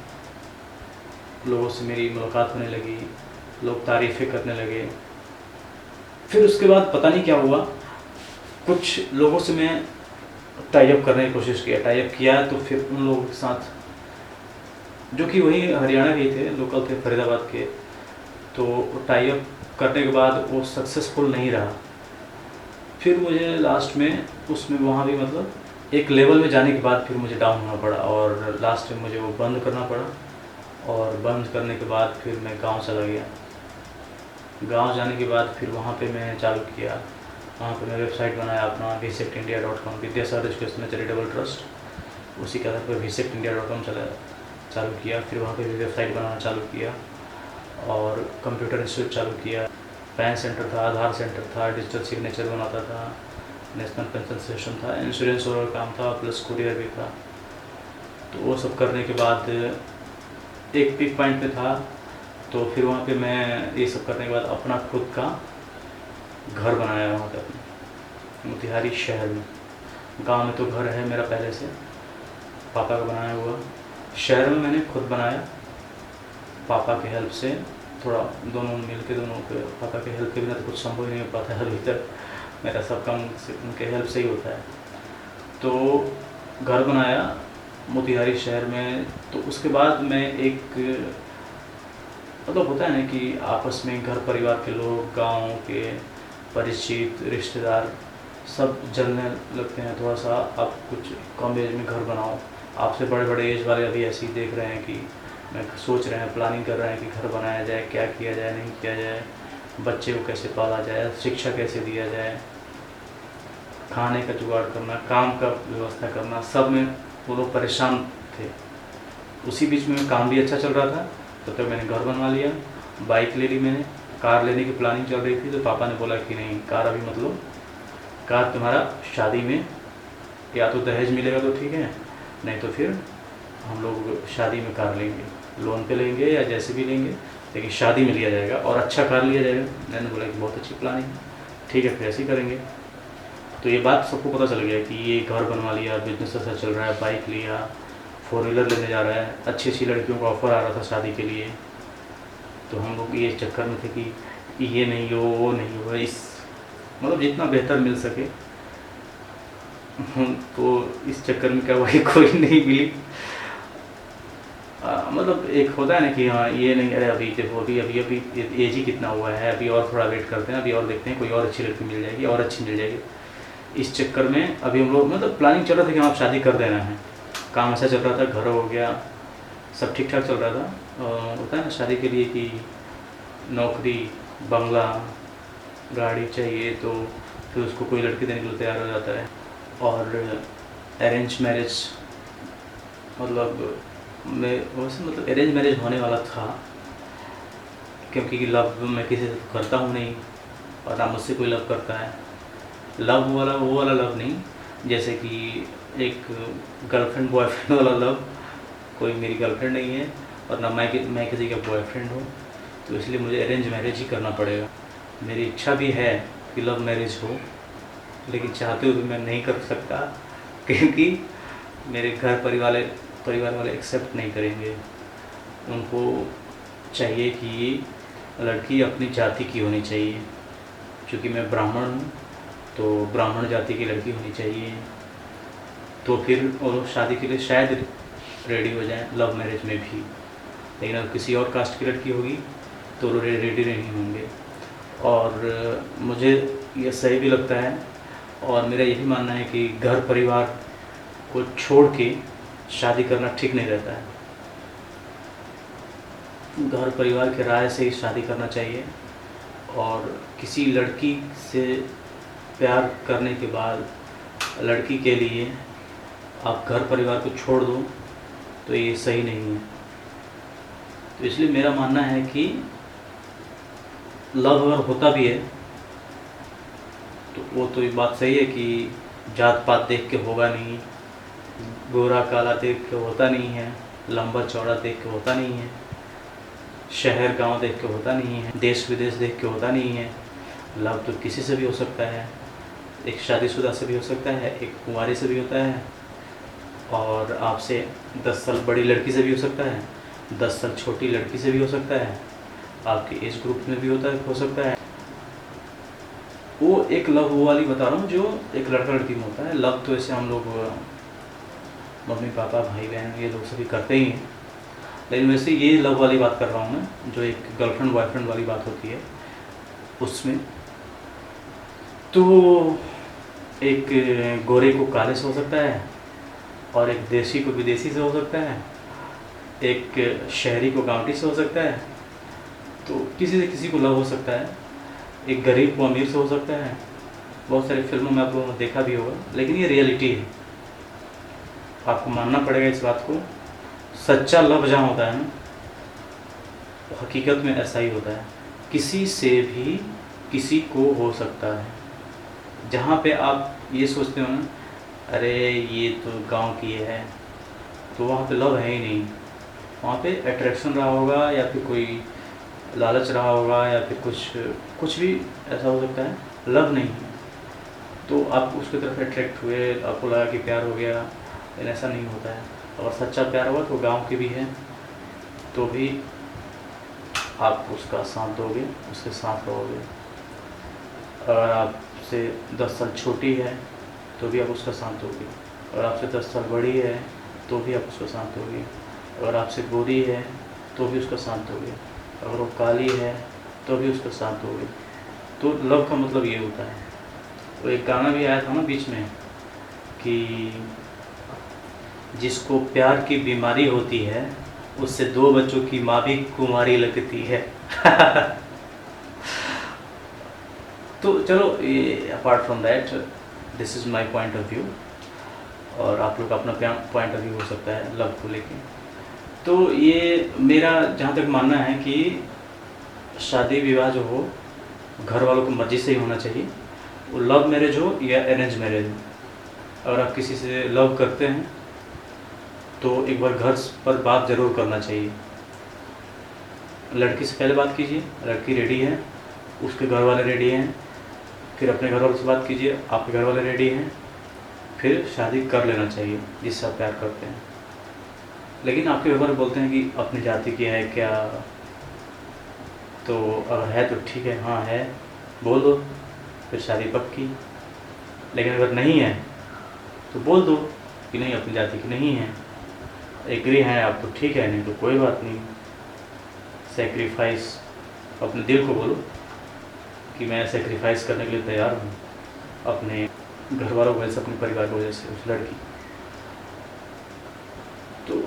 लोगों से मेरी मुलाकात होने लगी, लोग तारीफ़ें करने लगे। फिर उसके बाद पता नहीं क्या हुआ, कुछ लोगों से मैं टाई अप करने की कोशिश किया। टाई अप किया तो फिर उन लोगों के साथ जो कि वही हरियाणा के थे, लोकल थे फरीदाबाद के, तो टाई अप करने के बाद वो सक्सेसफुल नहीं रहा। फिर मुझे लास्ट में उसमें वहाँ भी मतलब एक लेवल में जाने के बाद फिर मुझे डाउन होना पड़ा, और लास्ट में मुझे वो बंद करना पड़ा। और बंद करने के बाद फिर मैं गांव चला गया। गांव जाने के बाद फिर वहाँ पे मैं चालू किया, वहाँ पे मैं वेबसाइट बनाया अपना vsectindia.com, Vidyasagar educational charitable trust. उसी के आधार पर vsectindia.com चालू किया। फिर वहाँ पे भी वेबसाइट बनाना चालू किया, और कंप्यूटर इंस्टीट्यूट चालू किया। पैन सेंटर था, आधार सेंटर था, डिजिटल सिग्नेचर बनाता था, नेशनल पेंशन सिस्टम था, इंश्योरेंस और काम था, प्लस कुरियर भी था। तो वो सब करने के बाद एक पिक पॉइंट पे था। तो फिर वहाँ पे मैं ये सब करने के बाद अपना खुद का घर बनाया वहाँ पे अपने मोतिहारी शहर में। गांव में तो घर है मेरा पहले से, पापा का बनाया हुआ। शहर में मैंने खुद बनाया पापा की हेल्प से, थोड़ा दोनों मिल के, दोनों के पापा के हेल्प के बिना तो कुछ संभव ही नहीं हो पाता है अभी तक। मेरा सब काम उनके हेल्प से ही होता है। तो घर बनाया मोतिहारी शहर में। तो उसके बाद मैं एक मतलब होता है ना कि आपस में घर परिवार के लोग, गांव के परिचित, रिश्तेदार सब जलने लगते हैं थोड़ा सा। आप कुछ कम एज में घर बनाओ, आपसे बड़े बड़े एज वाले अभी ऐसे ही देख रहे हैं कि मैं सोच रहे हैं, प्लानिंग कर रहे हैं कि घर बनाया जाए, क्या किया जाए, नहीं किया जाए, बच्चे को कैसे पाला जाए, शिक्षा कैसे दिया जाए, खाने का जुगाड़ करना, काम का व्यवस्था करना, सब में वो लोग परेशान थे। उसी बीच में काम भी अच्छा चल रहा था, तब तक मैंने घर बनवा लिया, बाइक ले ली मैंने। कार लेने की प्लानिंग चल रही थी, तो पापा ने बोला कि नहीं, कार अभी मतलब कार तुम्हारा शादी में या तो दहेज मिलेगा तो ठीक है, नहीं तो फिर हम लोग शादी में कार लेंगे, लोन पे लेंगे या जैसे भी लेंगे, लेकिन शादी में लिया जाएगा और अच्छा कार लिया जाएगा। मैंने बोला कि बहुत अच्छी प्लानिंग है, ठीक है फिर ऐसे ही करेंगे। तो ये बात सबको पता चल गया कि ये घर बनवा लिया, बिजनेस अच्छा चल रहा है, बाइक लिया, 4 व्हीलर लेने जा रहा है, अच्छी अच्छी लड़कियों का ऑफ़र आ रहा था शादी के लिए। तो हम लोग ये चक्कर में थे कि ये नहीं हो, वो नहीं हो, इस मतलब जितना बेहतर मिल सके। तो इस चक्कर में क्या हुआ कि कोई नहीं मिली। मतलब एक होता है ना कि हाँ ये नहीं, अरे अभी देखो अभी अभी अभी एज ही कितना हुआ है, अभी और थोड़ा वेट करते हैं, अभी और देखते हैं कोई और अच्छी लड़की मिल जाएगी और अच्छी मिल जाएगी। इस चक्कर में अभी हम लोग मतलब प्लानिंग चल रहा था कि आप शादी कर देना है, काम अच्छा चल रहा था, घर हो गया, सब ठीक ठाक चल रहा था। होता है ना शादी के लिए कि नौकरी, बंगला, गाड़ी चाहिए, तो फिर उसको कोई लड़की देने के लिए तैयार हो जाता है। और अरेंज मैरिज मतलब मैं वैसे मतलब अरेंज मैरिज होने वाला था, क्योंकि लव मैं किसी से करता हूँ नहीं और ना मुझसे कोई लव करता है। लव वाला वो वाला लव नहीं, जैसे कि एक गर्लफ्रेंड बॉयफ्रेंड वाला लव, कोई मेरी गर्लफ्रेंड नहीं है और ना मैं किसी का बॉयफ्रेंड हूँ, तो इसलिए मुझे अरेंज मैरिज ही करना पड़ेगा। मेरी इच्छा भी है कि लव मैरिज हो, लेकिन चाहते हुए भी मैं नहीं कर सकता, क्योंकि मेरे घर परिवार वाले एक्सेप्ट नहीं करेंगे। उनको चाहिए कि लड़की अपनी जाति की होनी चाहिए, क्योंकि मैं ब्राह्मण हूँ तो ब्राह्मण जाति की लड़की होनी चाहिए, तो फिर वो शादी के लिए शायद रेडी हो जाएं लव मैरिज में भी। लेकिन अगर किसी और कास्ट की लड़की होगी तो वो रेडी नहीं होंगे। और मुझे ये सही भी लगता है, और मेरा यही मानना है कि घर परिवार को छोड़ के शादी करना ठीक नहीं रहता है। घर परिवार के राय से ही शादी करना चाहिए, और किसी लड़की से प्यार करने के बाद लड़की के लिए आप घर परिवार को छोड़ दो तो ये सही नहीं है। तो इसलिए मेरा मानना है कि लव अगर होता भी है तो वो तो ये बात सही है कि जात पात देख के होगा नहीं, गोरा काला देख के होता नहीं है, लंबा चौड़ा देख के होता नहीं है, शहर गांव देख के होता नहीं है, देश विदेश देख के होता नहीं है। लव तो किसी से भी हो सकता है, एक शादीशुदा से भी हो सकता है, एक कुंवारी से भी होता है, और आपसे 10 साल बड़ी लड़की से भी हो सकता है, 10 साल छोटी लड़की से भी हो सकता है, आपके एज ग्रुप में भी हो सकता है। वो एक लव वाली बता रहा हूँ जो एक लड़का लड़की में होता है। लव तो ऐसे हम लोग मम्मी पापा भाई बहन ये लोग सभी करते ही हैं, लेकिन वैसे ये लव वाली बात कर रहा हूँ मैं, जो एक गर्लफ्रेंड बॉयफ्रेंड वाली बात होती है उसमें। तो एक गोरे को काले से हो सकता है, और एक देशी को विदेशी से हो सकता है, एक शहरी को गांवटी से हो सकता है, तो किसी से किसी को लव हो सकता है, एक गरीब को अमीर से हो सकता है। बहुत सारी फिल्मों में आप लोगों ने देखा भी होगा, लेकिन ये रियलिटी है, आपको मानना पड़ेगा इस बात को। सच्चा लव जहाँ होता है ना, हकीकत में ऐसा ही होता है, किसी से भी किसी को हो सकता है। जहाँ पे आप ये सोचते हो ना, अरे ये तो गांव की है, तो वहाँ पे लव है ही नहीं, वहाँ पे अट्रैक्शन रहा होगा, या फिर कोई लालच रहा होगा, या फिर कुछ भी ऐसा हो सकता है, लव नहीं है। तो आप उसकी तरफ अट्रैक्ट हुए, आपको लगा कि प्यार हो गया, लेकिन ऐसा नहीं होता है। अगर सच्चा प्यार हुआ तो गांव के भी है तो भी आप उसका साथ दोगे, उसके साथ रहोगे। अगर आपसे 10 साल छोटी है तो भी आप उसका साथ दोगे, अगर आपसे 10 साल बड़ी है तो भी आप उसका साथ दोगे, अगर आपसे गोरी है तो भी उसका साथ दोगे, अगर वो काली है तो भी उसका साथ दोगे। तो लव का मतलब ये होता है। वो एक गाना भी आया था ना बीच में कि जिसको प्यार की बीमारी होती है उससे 2 बच्चों की माँ भी कुंवारी लगती है। तो चलो, ये apart from that, this is my point of view, और आप लोग का अपना पॉइंट ऑफ व्यू हो सकता है लव को लेके। तो ये मेरा जहाँ तक मानना है कि शादी विवाह जो हो घर वालों की मर्ज़ी से ही होना चाहिए, वो लव मैरिज हो या अरेंज मैरिज हो। अगर आप किसी से लव करते हैं तो एक बार घर पर बात ज़रूर करना चाहिए। लड़की से पहले बात कीजिए, लड़की रेडी है, उसके घर वाले रेडी हैं, फिर अपने घर वालों से बात कीजिए, आपके घर वाले रेडी हैं, फिर शादी कर लेना चाहिए जिससे आप प्यार करते हैं। लेकिन आपके घर वाले बोलते हैं कि अपनी जाति की है क्या, तो अगर है तो ठीक है, हाँ है बोल दो, फिर शादी पक्की। लेकिन अगर नहीं है तो बोल दो कि नहीं अपनी जाति की नहीं है, एग्री हैं आप तो ठीक है, नहीं तो कोई बात नहीं। सेक्रीफाइस, अपने दिल को बोलो कि मैं सेक्रीफाइस करने के लिए तैयार हूँ, अपने घर वालों की वजह से, अपने परिवार की वजह से, उस लड़की। तो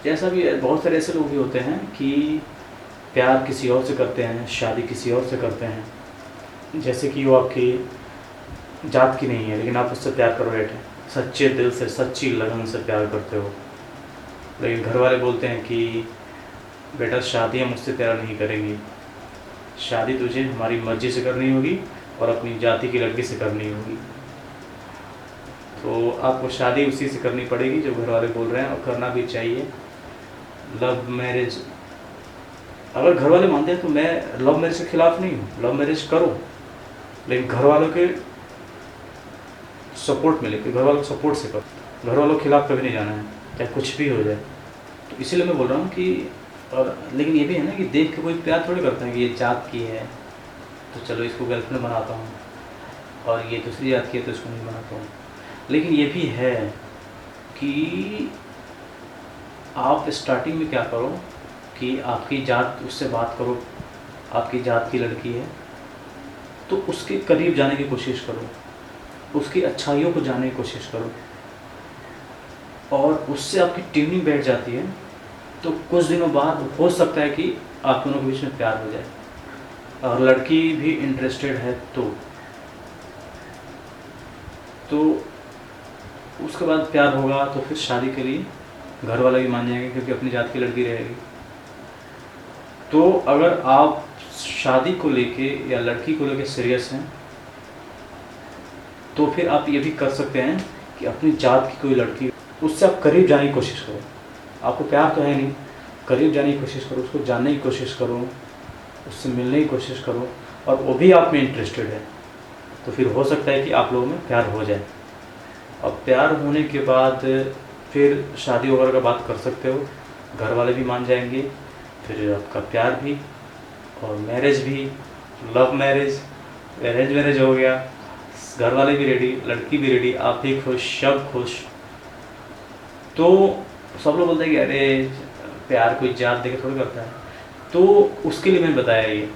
जैसा भी है, बहुत सारे ऐसे लोग भी होते हैं कि प्यार किसी और से करते हैं, शादी किसी और से करते हैं, जैसे कि वो आपकी जात की नहीं है लेकिन आप उससे प्यार कर बैठे, सच्चे दिल से, सच्ची लगन से प्यार करते हो, लेकिन घर वाले बोलते हैं कि बेटा शादी हम मुझसे तेरा नहीं करेंगी, शादी तुझे हमारी मर्ज़ी से करनी होगी और अपनी जाति की लड़की से करनी होगी। तो आपको शादी उसी से करनी पड़ेगी जो घर वाले बोल रहे हैं, और करना भी चाहिए। लव मैरिज, अगर घर वाले मानते हैं तो मैं लव मैरिज के खिलाफ़ नहीं हूँ, लव मैरिज करो, लेकिन घर वालों के सपोर्ट मिले, कि घर वालों के सपोर्ट से करो। घर वालों के खिलाफ़ कभी नहीं जाना है, चाहे कुछ भी हो जाए। तो इसीलिए मैं बोल रहा हूँ कि, और लेकिन ये भी है ना कि देख के कोई प्यार थोड़ी करता है कि ये जात की है तो चलो इसको गर्लफ्रेंड बनाता हूँ, और ये दूसरी जात की है तो इसको नहीं बनाता हूँ। लेकिन ये भी है कि आप स्टार्टिंग में क्या करो कि आपकी जात, उससे बात करो, आपकी जात की लड़की है तो उसके करीब जाने की कोशिश करो, उसकी अच्छाइयों को जानने की कोशिश करो, और उससे आपकी ट्यूनिंग बैठ जाती है तो कुछ दिनों बाद हो सकता है कि आप दोनों के बीच में प्यार हो जाए, और लड़की भी इंटरेस्टेड है तो उसके बाद प्यार होगा तो फिर शादी के लिए घर वाले भी मान जाएंगे क्योंकि अपनी जात की लड़की रहेगी। तो अगर आप शादी को लेके या लड़की को लेके सीरियस हैं तो फिर आप ये भी कर सकते हैं कि अपनी जात की कोई लड़की, उससे आप करीब जाने की कोशिश करो। आपको प्यार तो है नहीं, करीब जाने की कोशिश करो, उसको जानने की कोशिश करो, उससे मिलने की कोशिश करो, और वो भी आप में इंटरेस्टेड है तो फिर हो सकता है कि आप लोगों में प्यार हो जाए। अब प्यार होने के बाद फिर शादी वगैरह का बात कर सकते हो, घर वाले भी मान जाएंगे, फिर आपका प्यार भी और मैरिज भी, लव मैरिज, अरेंज मैरिज हो गया, घर वाले भी रेडी, लड़की भी रेडी, आप भी खुश, सब खुश। तो सब लोग बोलते हैं कि अरे प्यार कोई जात देखे थोड़ी करता है, तो उसके लिए मैंने बताया ये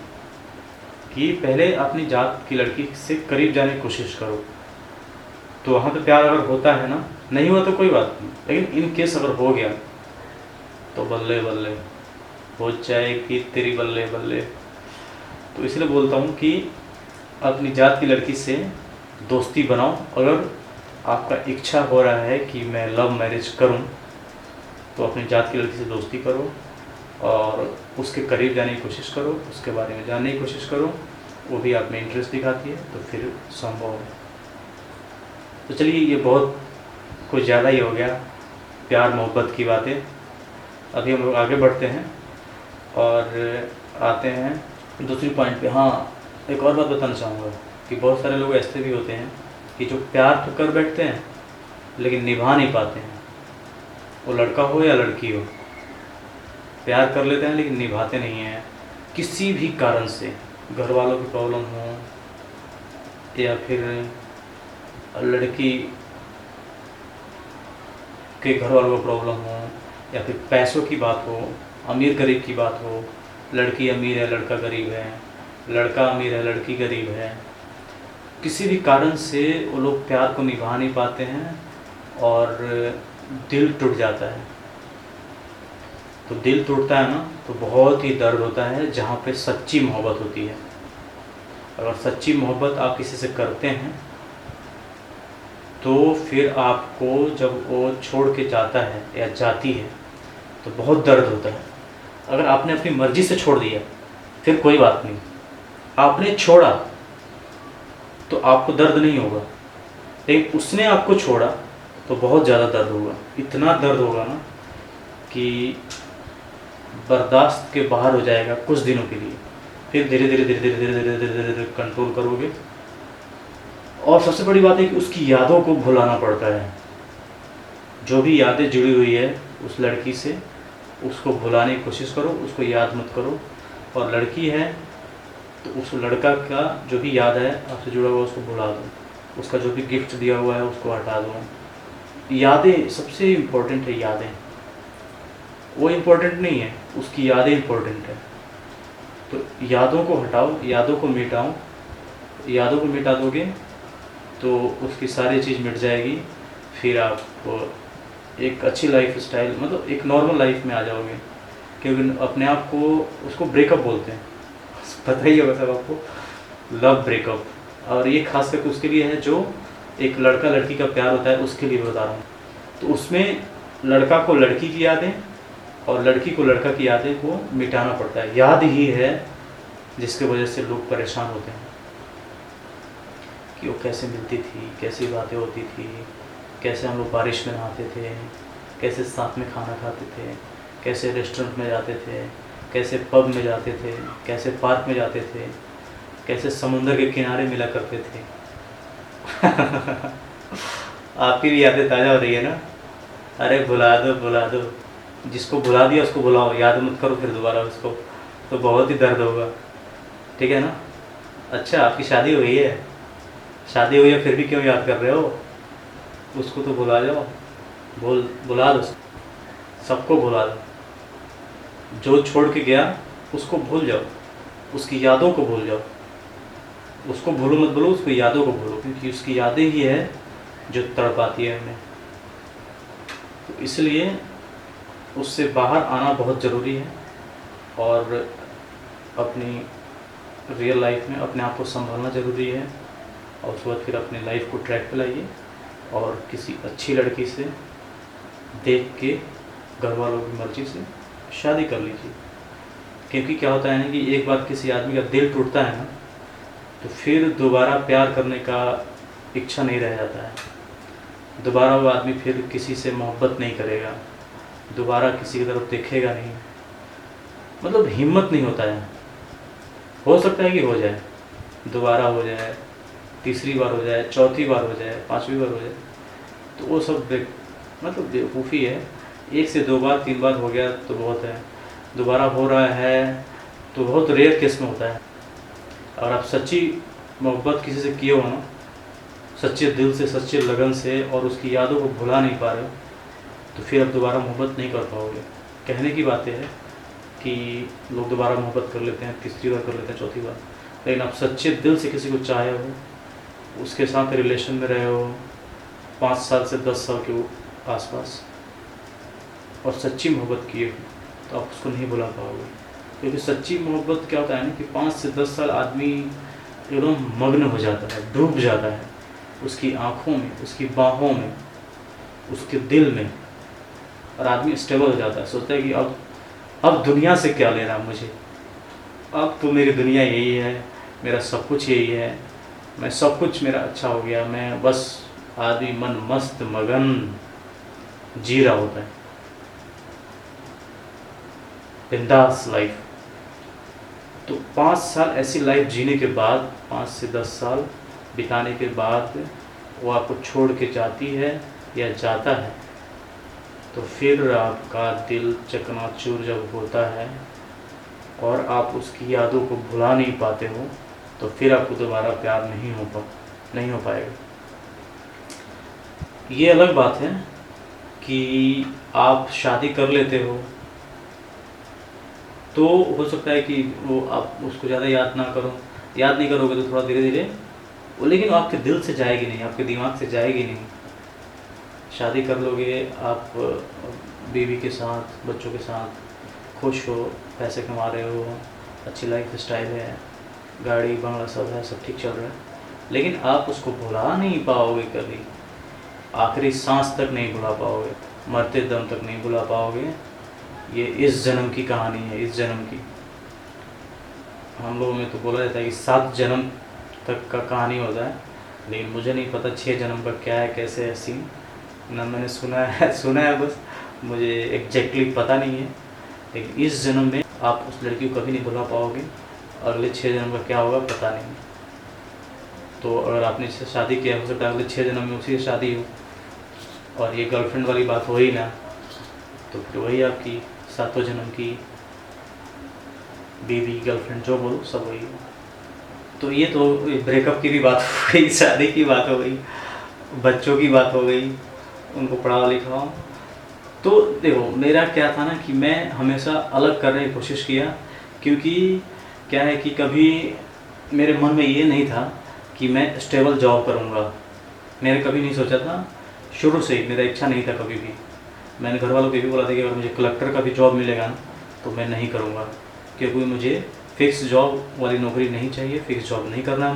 कि पहले अपनी जात की लड़की से करीब जाने की कोशिश करो, तो वहाँ पे प्यार अगर होता है ना, नहीं हुआ तो कोई बात नहीं, लेकिन इन केस अगर हो गया तो बल्ले बल्ले हो जाएगी तेरी बल्ले बल्ले। तो इसलिए बोलता हूँ कि अपनी जात की लड़की से दोस्ती बनाओ। अगर आपका इच्छा हो रहा है कि मैं लव मैरिज करूं तो अपनी जात की लड़की से दोस्ती करो और उसके करीब जाने की कोशिश करो, उसके बारे में जानने की कोशिश करो, वो भी आप में इंटरेस्ट दिखाती है तो फिर संभव है। तो चलिए, ये बहुत कुछ ज़्यादा ही हो गया प्यार मोहब्बत की बातें। अभी हम लोग आगे बढ़ते हैं और आते हैं दूसरी पॉइंट पे। हाँ, एक और बात बताना चाहूँगा कि बहुत सारे लोग ऐसे भी होते हैं कि जो प्यार तो कर बैठते हैं लेकिन निभा नहीं पाते हैं, वो लड़का हो या लड़की हो, प्यार कर लेते हैं लेकिन निभाते नहीं हैं किसी भी कारण से। घर वालों की प्रॉब्लम हो या फिर लड़की के घर वालों को प्रॉब्लम हो या फिर पैसों की बात हो, अमीर गरीब की बात हो, लड़की अमीर है लड़का गरीब है, लड़का अमीर है लड़की गरीब है, किसी भी कारण से वो लोग प्यार को निभा नहीं पाते हैं और दिल टूट जाता है। तो दिल टूटता है ना तो बहुत ही दर्द होता है जहाँ पे सच्ची मोहब्बत होती है। अगर सच्ची मोहब्बत आप किसी से करते हैं तो फिर आपको जब वो छोड़ के जाता है या जाती है तो बहुत दर्द होता है। अगर आपने अपनी मर्ज़ी से छोड़ दिया फिर कोई बात नहीं, आपने छोड़ा तो आपको दर्द नहीं होगा, लेकिन उसने आपको छोड़ा तो बहुत ज़्यादा दर्द होगा। इतना दर्द होगा ना कि बर्दाश्त के बाहर हो जाएगा कुछ दिनों के लिए, फिर धीरे धीरे धीरे धीरे धीरे धीरे धीरे धीरे धीरे कंट्रोल करोगे। और सबसे बड़ी बात है कि उसकी यादों को भुलाना पड़ता है। जो भी यादें जुड़ी हुई है उस लड़की से, उसको भुलाने की कोशिश करो, उसको याद मत करो। और लड़की है तो उस लड़का का जो भी याद है आपसे जुड़ा हुआ उसको भुला दो, उसका जो भी गिफ्ट दिया हुआ है उसको हटा दो। यादें सबसे इम्पोर्टेंट है, यादें वो इम्पोर्टेंट नहीं है, उसकी यादें इम्पोर्टेंट है। तो यादों को हटाओ, यादों को मिटाओ। यादों को मिटा दोगे तो उसकी सारी चीज़ मिट जाएगी, फिर आप एक अच्छी लाइफ स्टाइल, मतलब एक नॉर्मल लाइफ में आ जाओगे। क्योंकि अपने आप को उसको ब्रेकअप बोलते हैं, पता ही होगा सब आपको, लव ब्रेकअप। और ये खास करके उसके लिए है जो एक लड़का लड़की का प्यार होता है, उसके लिए बता रहा हूँ। तो उसमें लड़का को लड़की की यादें और लड़की को लड़का की यादें को मिटाना पड़ता है। याद ही है जिसकी वजह से लोग परेशान होते हैं कि वो कैसे मिलती थी, कैसी बातें होती थी, कैसे हम लोग बारिश में नहाते थे, कैसे साथ में खाना खाते थे, कैसे रेस्टोरेंट में जाते थे, कैसे पब में जाते थे, कैसे पार्क में जाते थे, कैसे समुंदर के किनारे मिला करते थे। आपकी भी यादें ताज़ा हो रही है ना? अरे भुला दो भुला दो, जिसको भुला दिया उसको भुलाओ, याद मत करो फिर दोबारा उसको, तो बहुत ही दर्द होगा। ठीक है ना? अच्छा, आपकी शादी हुई है? शादी हुई है फिर भी क्यों याद कर रहे हो? उसको तो भुला जाओ, बुला दो, सबको भुला दो। जो छोड़ के गया उसको भूल जाओ, उसकी यादों को भूल जाओ। उसको भूलो मत बोलो, उसको यादों को भूलो, क्योंकि उसकी यादें ही है जो तड़पाती है हमें। तो इसलिए उससे बाहर आना बहुत ज़रूरी है और अपनी रियल लाइफ में अपने आप को संभालना ज़रूरी है। और उसके बाद फिर अपनी लाइफ को ट्रैक पे लाइए और किसी अच्छी लड़की से देख के घर वालों की मर्ज़ी से शादी कर लीजिए। क्योंकि क्या होता है ना कि एक बार किसी आदमी का दिल टूटता है ना, तो फिर दोबारा प्यार करने का इच्छा नहीं रह जाता है। दोबारा वो आदमी फिर किसी से मोहब्बत नहीं करेगा, दोबारा किसी की तरफ देखेगा नहीं, मतलब हिम्मत नहीं होता है। हो सकता है कि हो जाए, दोबारा हो जाए, तीसरी बार हो जाए, चौथी बार हो जाए, पांचवी बार हो जाए, तो वो सब मतलब बेवकूफ़ी है। एक से दो बार तीन बार हो गया तो बहुत है, दोबारा हो रहा है तो बहुत रेयर केस में होता है। और आप सच्ची मोहब्बत किसी से किए हो ना, सच्चे दिल से, सच्चे लगन से, और उसकी यादों को भुला नहीं पा रहे हो, तो फिर आप दोबारा मोहब्बत नहीं कर पाओगे। कहने की बातें है कि लोग दोबारा मोहब्बत कर लेते हैं, तीसरी बार कर लेते हैं, चौथी बार, लेकिन आप सच्चे दिल से किसी को चाहे हो, उसके साथ रिलेशन में रहे हो 5 साल से 10 साल के आसपास, और सच्ची मोहब्बत किए हो, तो आप उसको नहीं भुला पाओगे। क्योंकि सच्ची मोहब्बत क्या होता है ना कि 5 से 10 साल आदमी एकदम मग्न हो जाता है, डूब जाता है उसकी आँखों में, उसकी बाहों में, उसके दिल में, और आदमी स्टेबल हो जाता है। सोचता है कि अब दुनिया से क्या लेना मुझे, अब तो मेरी दुनिया यही है, मेरा सब कुछ यही है, मैं सब कुछ मेरा अच्छा हो गया, मैं बस, आदमी मन मस्त मगन जी रहा होता है, बिंदास लाइफ। तो 5 साल ऐसी लाइफ जीने के बाद, 5 से 10 साल बिताने के बाद वो आपको छोड़ के जाती है या जाता है, तो फिर आपका दिल चकनाचूर जब होता है और आप उसकी यादों को भुला नहीं पाते हो, तो फिर आपको दोबारा प्यार नहीं हो पाएगा। ये अलग बात है कि आप शादी कर लेते हो तो हो सकता है कि वो आप उसको ज़्यादा याद नहीं करोगे तो थोड़ा धीरे धीरे वो, लेकिन आपके दिल से जाएगी नहीं, आपके दिमाग से जाएगी नहीं। शादी कर लोगे आप बीवी के साथ, बच्चों के साथ, खुश हो, पैसे कमा रहे हो, अच्छी लाइफ स्टाइल है, गाड़ी बंगला सब है, सब ठीक चल रहा है, लेकिन आप उसको भुला नहीं पाओगे कभी, आखिरी सांस तक नहीं भुला पाओगे, मरते दम तक नहीं भुला पाओगे। ये इस जन्म की कहानी है, इस जन्म की। हम लोगों में तो बोला जाता है कि 7 जन्म तक का कहानी होता है, लेकिन मुझे नहीं पता 6 जन्म का क्या है, कैसे है सीन, ना मैंने सुना है बस, मुझे एग्जैक्टली पता नहीं है। लेकिन इस जन्म में आप उस लड़की को कभी नहीं भुला पाओगे, अगले 6 जन्म का क्या होगा पता नहीं। तो अगर आपने इससे शादी किया, हो सकता है अगले 6 जन्म में उसी से शादी हो, और ये गर्लफ्रेंड वाली बात हो ही ना, तो फिर वही आपकी 7 जन्म की बीवी, गर्लफ्रेंड, जो बोलो सब वही है। तो ये तो ब्रेकअप की भी बात हो गई, शादी की बात हो गई, बच्चों की बात हो गई, उनको पढ़ाओ लिखाओ। तो देखो, मेरा क्या था ना कि मैं हमेशा अलग करने की कोशिश किया, क्योंकि क्या है कि कभी मेरे मन में ये नहीं था कि मैं स्टेबल जॉब करूँगा। मैंने कभी नहीं सोचा था, शुरू से ही मेरा इच्छा नहीं था कभी भी। मैंने घर वालों को भी बोला था कि अगर मुझे कलेक्टर का भी जॉब मिलेगा ना तो मैं नहीं करूँगा, क्योंकि मुझे फ़िक्स जॉब वाली नौकरी नहीं चाहिए, फ़िक्स जॉब नहीं करना है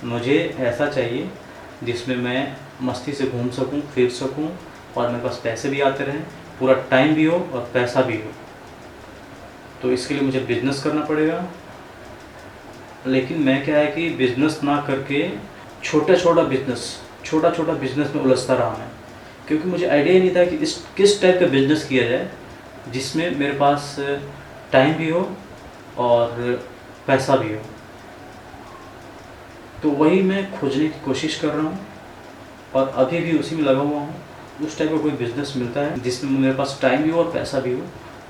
मुझे ऐसा चाहिए जिसमें मैं मस्ती से घूम सकूं, फिर सकूं और मेरे पास पैसे भी आते रहें, पूरा टाइम भी हो और पैसा भी हो। तो इसके लिए मुझे बिज़नेस करना पड़ेगा। लेकिन मैं क्या है कि बिज़नेस ना करके छोटा छोटा बिज़नेस में उलझता रहा मैं, क्योंकि मुझे आइडिया ही नहीं था कि इस किस टाइप का बिज़नेस किया जाए जिसमें मेरे पास टाइम भी हो और पैसा भी हो। तो वही मैं खोजने की कोशिश कर रहा हूँ और अभी भी उसी में लगा हुआ हूँ। उस टाइप का कोई बिज़नेस मिलता है जिसमें मेरे पास टाइम भी हो और पैसा भी हो,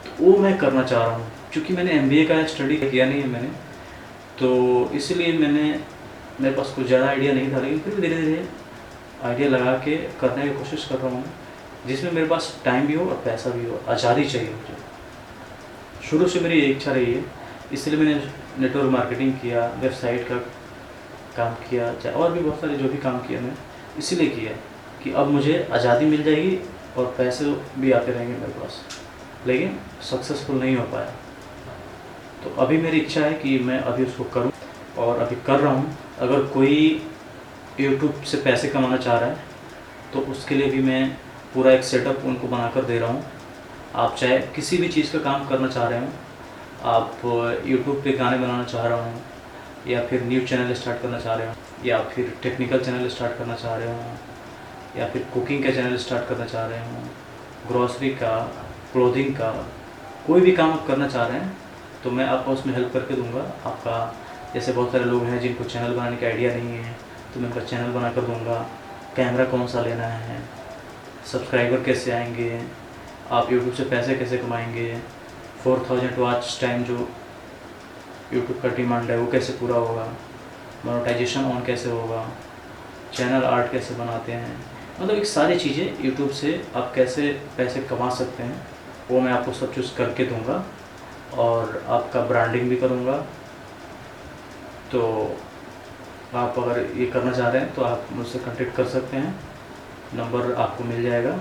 तो वो मैं करना चाह रहा हूँ। क्योंकि मैंने MBA का स्टडी किया नहीं है मैंने, तो इसलिए मेरे पास कुछ ज़्यादा आइडिया नहीं था, लेकिन फिर भी धीरे धीरे आइडिया लगा के करने की कोशिश कर रहा हूँ, जिसमें मेरे पास टाइम भी हो और पैसा भी हो। आज़ादी चाहिए मुझे, शुरू से मेरी इच्छा रही है। इसलिए मैंने नेटवर्क मार्केटिंग किया, वेबसाइट का काम किया, चाहे और भी बहुत सारे जो भी काम किया मैं इसीलिए किया कि अब मुझे आज़ादी मिल जाएगी और पैसे भी आते रहेंगे मेरे पास। लेकिन सक्सेसफुल नहीं हो पाया। तो अभी मेरी इच्छा है कि मैं अभी उसको करूं और अभी कर रहा हूं। अगर कोई यूट्यूब से पैसे कमाना चाह रहा है तो उसके लिए भी मैं पूरा एक सेटअप उनको बनाकर दे रहा हूं। आप चाहे किसी भी चीज़ का काम करना चाह रहे हो, आप यूट्यूब पे गाने बनाना चाह रहे हो, या फिर न्यूज़ चैनल स्टार्ट करना चाह रहे हो, या फिर टेक्निकल चैनल स्टार्ट करना चाह रहे हो, या फिर कुकिंग का चैनल स्टार्ट करना चाह रहे हो, ग्रॉसरी का, क्लोथिंग का, कोई भी काम आप करना चाह रहे हैं तो मैं आपको उसमें हेल्प करके दूंगा। आपका जैसे बहुत सारे लोग हैं जिनको चैनल बनाने का आइडिया नहीं है, तो मैं उनका चैनल बना कर दूँगा। कैमरा कौन सा लेना है, सब्सक्राइबर कैसे आएंगे, आप यूट्यूब से पैसे कैसे कमाएंगे, 4000 वॉच टाइम जो यूट्यूब का डिमांड है वो कैसे पूरा होगा, मोनेटाइजेशन ऑन कैसे होगा, चैनल आर्ट कैसे बनाते हैं, मतलब एक सारी चीज़ें यूट्यूब से आप कैसे पैसे कमा सकते हैं वो मैं आपको सब चीज़ करके दूंगा। और आपका ब्रांडिंग भी करूंगा। तो आप अगर ये करना चाह रहे हैं तो आप मुझसे कांटेक्ट कर सकते हैं, नंबर आपको मिल जाएगा।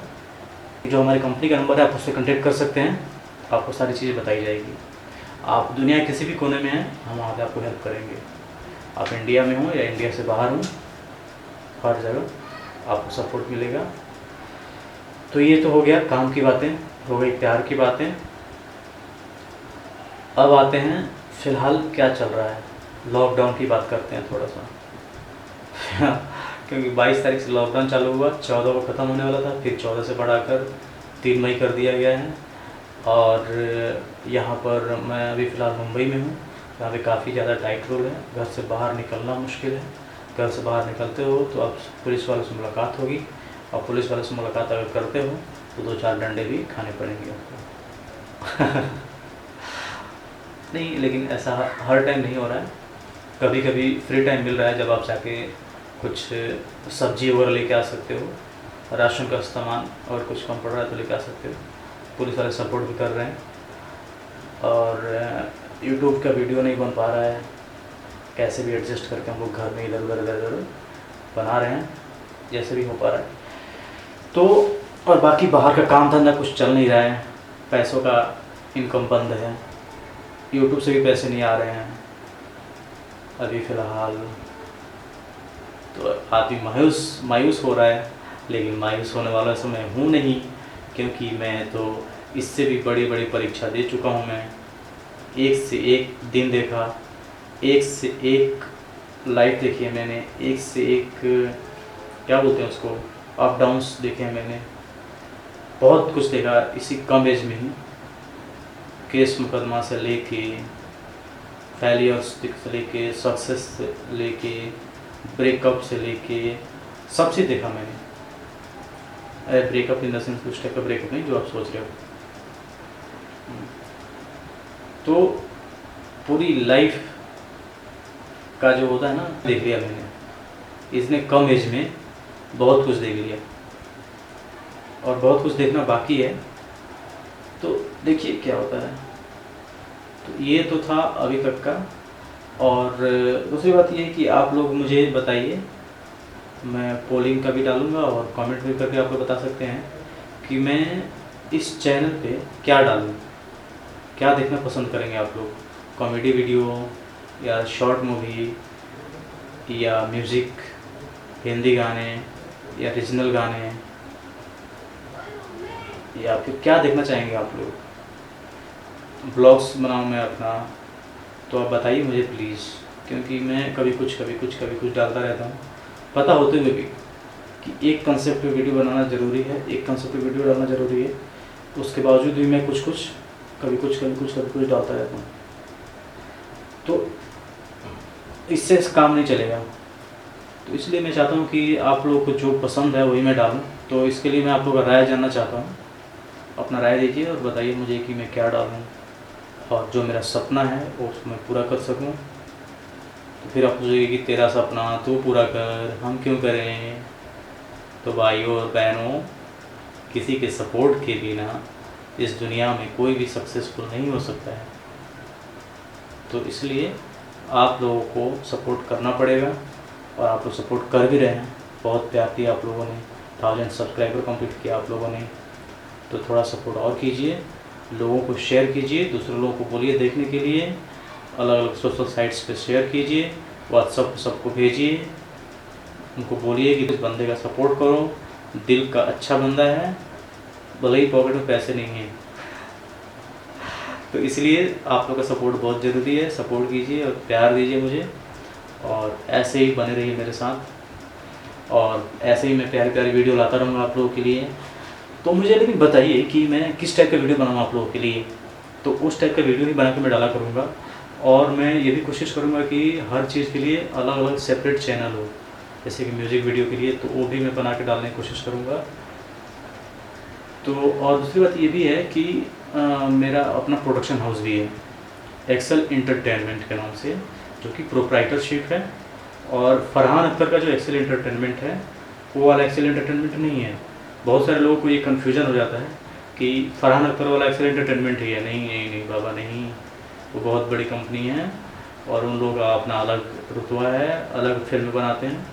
जो हमारी कंपनी का नंबर है आप उससे कांटेक्ट कर सकते हैं, आपको सारी चीज़ें बताई जाएगी। आप दुनिया के किसी भी कोने में हैं, हम वहाँ पे आपको हेल्प करेंगे। आप इंडिया में हो या इंडिया से बाहर हो, हर जगह आपको सपोर्ट मिलेगा। तो ये तो हो गया काम की बातें, हो गई प्यार की बातें। अब आते हैं फ़िलहाल क्या चल रहा है, लॉकडाउन की बात करते हैं थोड़ा सा क्योंकि 22 तारीख से लॉकडाउन चालू हुआ, 14 को ख़त्म होने वाला था, फिर 14 से बढ़ाकर 3 मई कर दिया गया है। और यहाँ पर मैं अभी फ़िलहाल मुंबई में हूँ, यहाँ पे काफ़ी ज़्यादा टाइट रूल है, घर से बाहर निकलना मुश्किल है। घर से बाहर निकलते हो तो अब पुलिस वालों से मुलाकात होगी, और पुलिस वालों से मुलाकात अगर करते हो तो 2-4 डंडे भी खाने पड़ेंगे आपको नहीं, लेकिन ऐसा हर टाइम नहीं हो रहा है। कभी कभी फ्री टाइम मिल रहा है जब आप जाके कुछ सब्जी वगैरह लेके आ सकते हो, राशन का सामान और कुछ कम पड़ रहा है तो लेके आ सकते हो। पुलिस वाले सपोर्ट भी कर रहे हैं। और यूट्यूब का वीडियो नहीं बन पा रहा है, कैसे भी एडजस्ट करके हम लोग घर में इधर उधर बना रहे हैं, जैसे भी हो पा रहा है। तो और बाकी बाहर का काम धंधा कुछ चल नहीं रहा है, पैसों का इनकम बंद है, यूट्यूब से भी पैसे नहीं आ रहे हैं अभी फ़िलहाल। तो आदमी मायूस हो रहा है, लेकिन मायूस होने वाला से मैं हूँ नहीं, क्योंकि मैं तो इससे भी बड़ी बड़ी परीक्षा दे चुका हूँ। मैं एक से एक दिन देखा, एक से एक लाइफ देखी है मैंने, एक से एक क्या बोलते हैं उसको, अप डाउन्स देखे हैं मैंने, बहुत कुछ देखा इसी कम एज में ही। केस मुकदमा से लेके, फेलियर्स से लेके, सक्सेस से लेके, ब्रेकअप से लेके, सब चीज़ देखा मैंने। अरे ब्रेकअप इन द सेंस कुछ टाइप का ब्रेकअप नहीं जो आप सोच रहे हो। तो पूरी लाइफ का जो होता है ना, देख लिया मैंने इतने कम एज में, बहुत कुछ देख लिया और बहुत कुछ देखना बाकी है। तो देखिए क्या होता है। तो ये तो था अभी तक का। और दूसरी बात ये है कि आप लोग मुझे बताइए, मैं पोलिंग का भी डालूँगा और कमेंट भी करके आप लोग बता सकते हैं कि मैं इस चैनल पे क्या डालूँ, क्या देखना पसंद करेंगे आप लोग। कॉमेडी वीडियो या शॉर्ट मूवी या म्यूज़िक हिंदी गाने या रीजनल गाने, या फिर क्या देखना चाहेंगे आप लोग? ब्लॉग्स बनाऊँ मैं अपना, तो आप बताइए मुझे प्लीज़, क्योंकि मैं कभी कुछ डालता रहता हूँ, पता होते हुए भी कि एक कंसेप्ट पे वीडियो बनाना ज़रूरी है, एक कंसेप्ट पे वीडियो डालना ज़रूरी है, उसके बावजूद भी मैं कभी कुछ डालता रहता हूँ। तो इससे काम नहीं चलेगा। तो इसलिए मैं चाहता हूँ कि आप लोगों को जो पसंद है वही मैं डालूँ। तो इसके लिए मैं आप लोगों का राय जानना चाहता हूँ। अपना राय दीजिए और बताइए मुझे कि मैं क्या डालूँ, और जो मेरा सपना है वो मैं पूरा कर सकूँ। तो फिर आप पूछेंगे कि तेरा सपना तू पूरा कर, हम क्यों करें? तो भाइयों और बहनों, किसी के सपोर्ट के बिना इस दुनिया में कोई भी सक्सेसफुल नहीं हो सकता है। तो इसलिए आप लोगों को सपोर्ट करना पड़ेगा, और आप लोग सपोर्ट कर भी रहे हैं। बहुत प्यार दिया आप लोगों ने, 1000 सब्सक्राइबर कंप्लीट किया आप लोगों ने। तो थोड़ा सपोर्ट और कीजिए, लोगों को शेयर कीजिए, दूसरे लोगों को बोलिए देखने के लिए, अलग अलग सोशल साइट्स पे शेयर कीजिए, व्हाट्सएप पे सबको भेजिए, उनको बोलिए कि इस बंदे का सपोर्ट करो, दिल का अच्छा बंदा है, भले ही पॉकेट में पैसे नहीं हैं। तो इसलिए आप लोग का सपोर्ट बहुत ज़रूरी है। सपोर्ट कीजिए और प्यार दीजिए मुझे, और ऐसे ही बने रहिए मेरे साथ, और ऐसे ही मैं प्यारी प्यारी वीडियो लाता रहूँगा आप लोगों के लिए। तो मुझे लेकिन बताइए कि मैं किस टाइप का वीडियो बनाऊँ आप लोगों के लिए। तो उस टाइप का वीडियो ही बना के मैं डाला करूँगा, और मैं ये भी कोशिश करूँगा कि हर चीज़ के लिए अलग अलग सेपरेट चैनल हो। जैसे कि म्यूज़िक वीडियो के लिए तो वो भी मैं बना के डालने की कोशिश करूँगा। तो और दूसरी बात ये भी है कि मेरा अपना प्रोडक्शन हाउस भी है, एक्सेल एंटरटेनमेंट के नाम से, जो कि प्रोप्राइटरशिप है। और फरहान अख्तर का जो एक्सेल एंटरटेनमेंट है वो वाला एक्सेल एंटरटेनमेंट नहीं है। बहुत सारे लोगों को ये कन्फ्यूज़न हो जाता है कि फरहान अख्तर वाला एक्सेल एंटरटेनमेंट ही है। नहीं बाबा, नहीं, वो बहुत बड़ी कंपनी है, और उन लोगों का अपना अलग रुतबा है, अलग फिल्म बनाते हैं।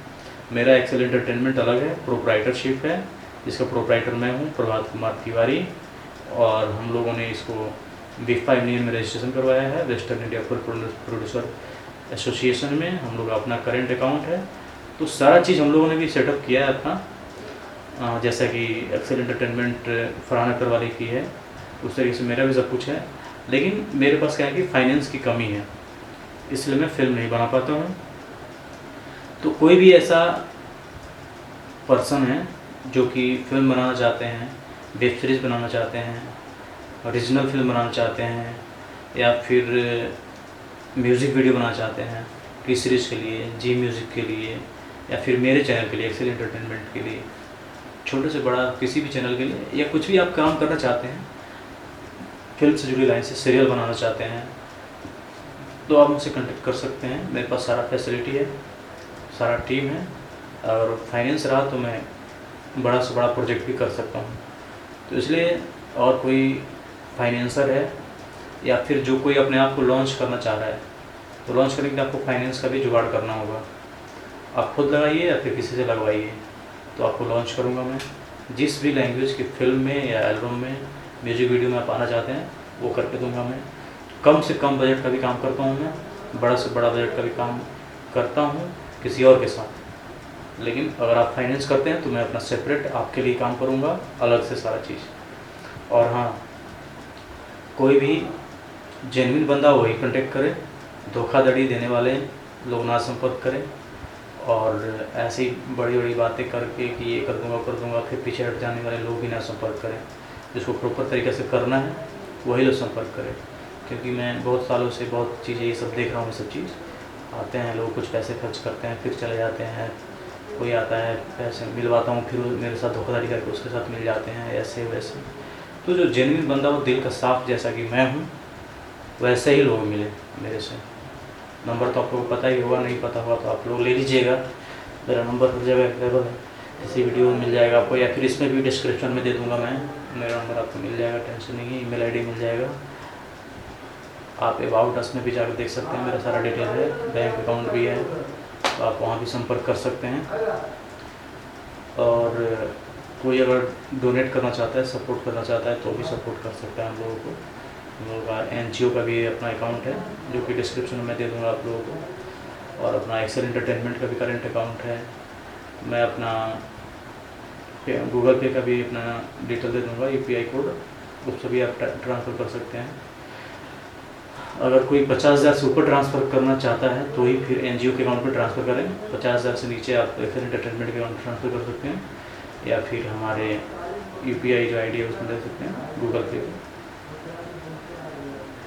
मेरा एक्सेल एंटरटेनमेंट अलग है, प्रोप्राइटरशिप है, जिसका प्रोप्राइटर मैं हूँ, प्रभात कुमार तिवारी। और हम लोगों ने इसको B5 यूनियन में रजिस्ट्रेशन करवाया है, वेस्टर्न इंडिया प्रोड्यूसर एसोसिएशन में। हम लोग अपना करेंट अकाउंट है। तो सारा चीज़ हम लोगों ने भी सेटअप किया है अपना, जैसा कि एक्सेल एंटरटेनमेंट फरहान अख्तर वाले की है, उस तरीके से मेरा भी सब कुछ है। लेकिन मेरे पास क्या है कि फाइनेंस की कमी है, इसलिए मैं फिल्म नहीं बना पाता हूँ। तो कोई भी ऐसा पर्सन है जो कि फिल्म बनाना चाहते हैं, वेब सीरीज़ बनाना चाहते हैं, ओरिजिनल फिल्म बनाना चाहते हैं, या फिर म्यूज़िक वीडियो बनाना चाहते हैं टी सीरीज़ के लिए, जी म्यूज़िक के लिए, या फिर मेरे चैनल के लिए, एक्सेल एंटरटेनमेंट के लिए, छोटे से बड़ा किसी भी चैनल के लिए, या कुछ भी आप काम करना चाहते हैं, फिल्म से जुड़ी लाइन से सीरियल बनाना चाहते हैं, तो आप मुझसे कांटेक्ट कर सकते हैं। मेरे पास सारा फैसिलिटी है, सारा टीम है, और फाइनेंस रहा तो मैं बड़ा से बड़ा प्रोजेक्ट भी कर सकता हूँ। तो इसलिए, और कोई फाइनेंसर है या फिर जो कोई अपने आप को लॉन्च करना चाह रहा है, तो लॉन्च करने के लिए आपको फाइनेंस का भी जुगाड़ करना होगा। आप खुद लगाइए या फिर किसी से लगवाइए, तो आपको लॉन्च करूँगा मैं। जिस भी लैंग्वेज की फिल्म में या एल्बम में, म्यूज़िक वीडियो में आप आना चाहते हैं, वो करके दूँगा मैं। कम से कम बजट का भी काम करता हूँ मैं, बड़ा से बड़ा बजट का भी काम करता हूँ किसी और के साथ। लेकिन अगर आप फाइनेंस करते हैं तो मैं अपना सेपरेट आपके लिए काम करूँगा, अलग से सारा चीज़। और हाँ, कोई भी जेन्युइन बंदा वही कांटेक्ट करे, धोखाधड़ी देने वाले लोग ना संपर्क करें। और ऐसी बड़ी बड़ी बातें करके कि ये कर दूंगा फिर पीछे हट जाने वाले लोग भी ना संपर्क करें। जिसको प्रॉपर तरीके से करना है वही लोग संपर्क करें, क्योंकि मैं बहुत सालों से बहुत चीज़ें ये सब देख रहा हूँ। ये सब चीज़ आते हैं लोग, कुछ पैसे खर्च करते हैं, फिर चले जाते हैं। कोई आता है, पैसे मिलवाता हूँ, फिर मेरे साथ धोखाधड़ी करके उसके साथ मिल जाते हैं, ऐसे वैसे। तो जो जेन्युइन बंदा हो, दिल का साफ, जैसा कि मैं हूँ, वैसे ही लोग मिले मेरे से। नंबर तो आप लोगों को पता ही होगा, नहीं पता होगा तो आप लोग ले लीजिएगा। मेरा नंबर हर जगह अवेलेबल है, किसी वीडियो में मिल जाएगा आपको, या फिर इसमें भी डिस्क्रिप्शन में दे दूंगा मैं। मेरा नंबर आपको मिल जाएगा, टेंशन नहीं है। ईमेल आईडी मिल जाएगा। आप अबाउट अस में भी जाकर देख सकते हैं, मेरा सारा डिटेल है, बैंक अकाउंट भी है, तो आप वहाँ भी संपर्क कर सकते हैं। और कोई अगर डोनेट करना चाहता है, सपोर्ट करना चाहता है, तो भी सपोर्ट कर सकता है हम लोगों को। हम लोगों का NGO का भी अपना अकाउंट है, जो कि डिस्क्रिप्शन में दे दूँगा आप लोगों को। और अपना एक्सेल एंटरटेनमेंट का भी करेंट अकाउंट है। मैं अपना गूगल पे का भी अपना डिटेल दे दूँगा, UPI कोड, उससे भी आप ट्रांसफ़र कर सकते हैं। अगर कोई 50,000 से ऊपर ट्रांसफ़र करना चाहता है तो ही फिर NGO के अकाउंट में ट्रांसफ़र करें। 50,000 से नीचे आप रेफर एंटरटेनमेंट के अकाउंट में ट्रांसफ़र कर सकते हैं, या फिर हमारे UPI जो ID है उसमें दे सकते हैं, गूगल पे।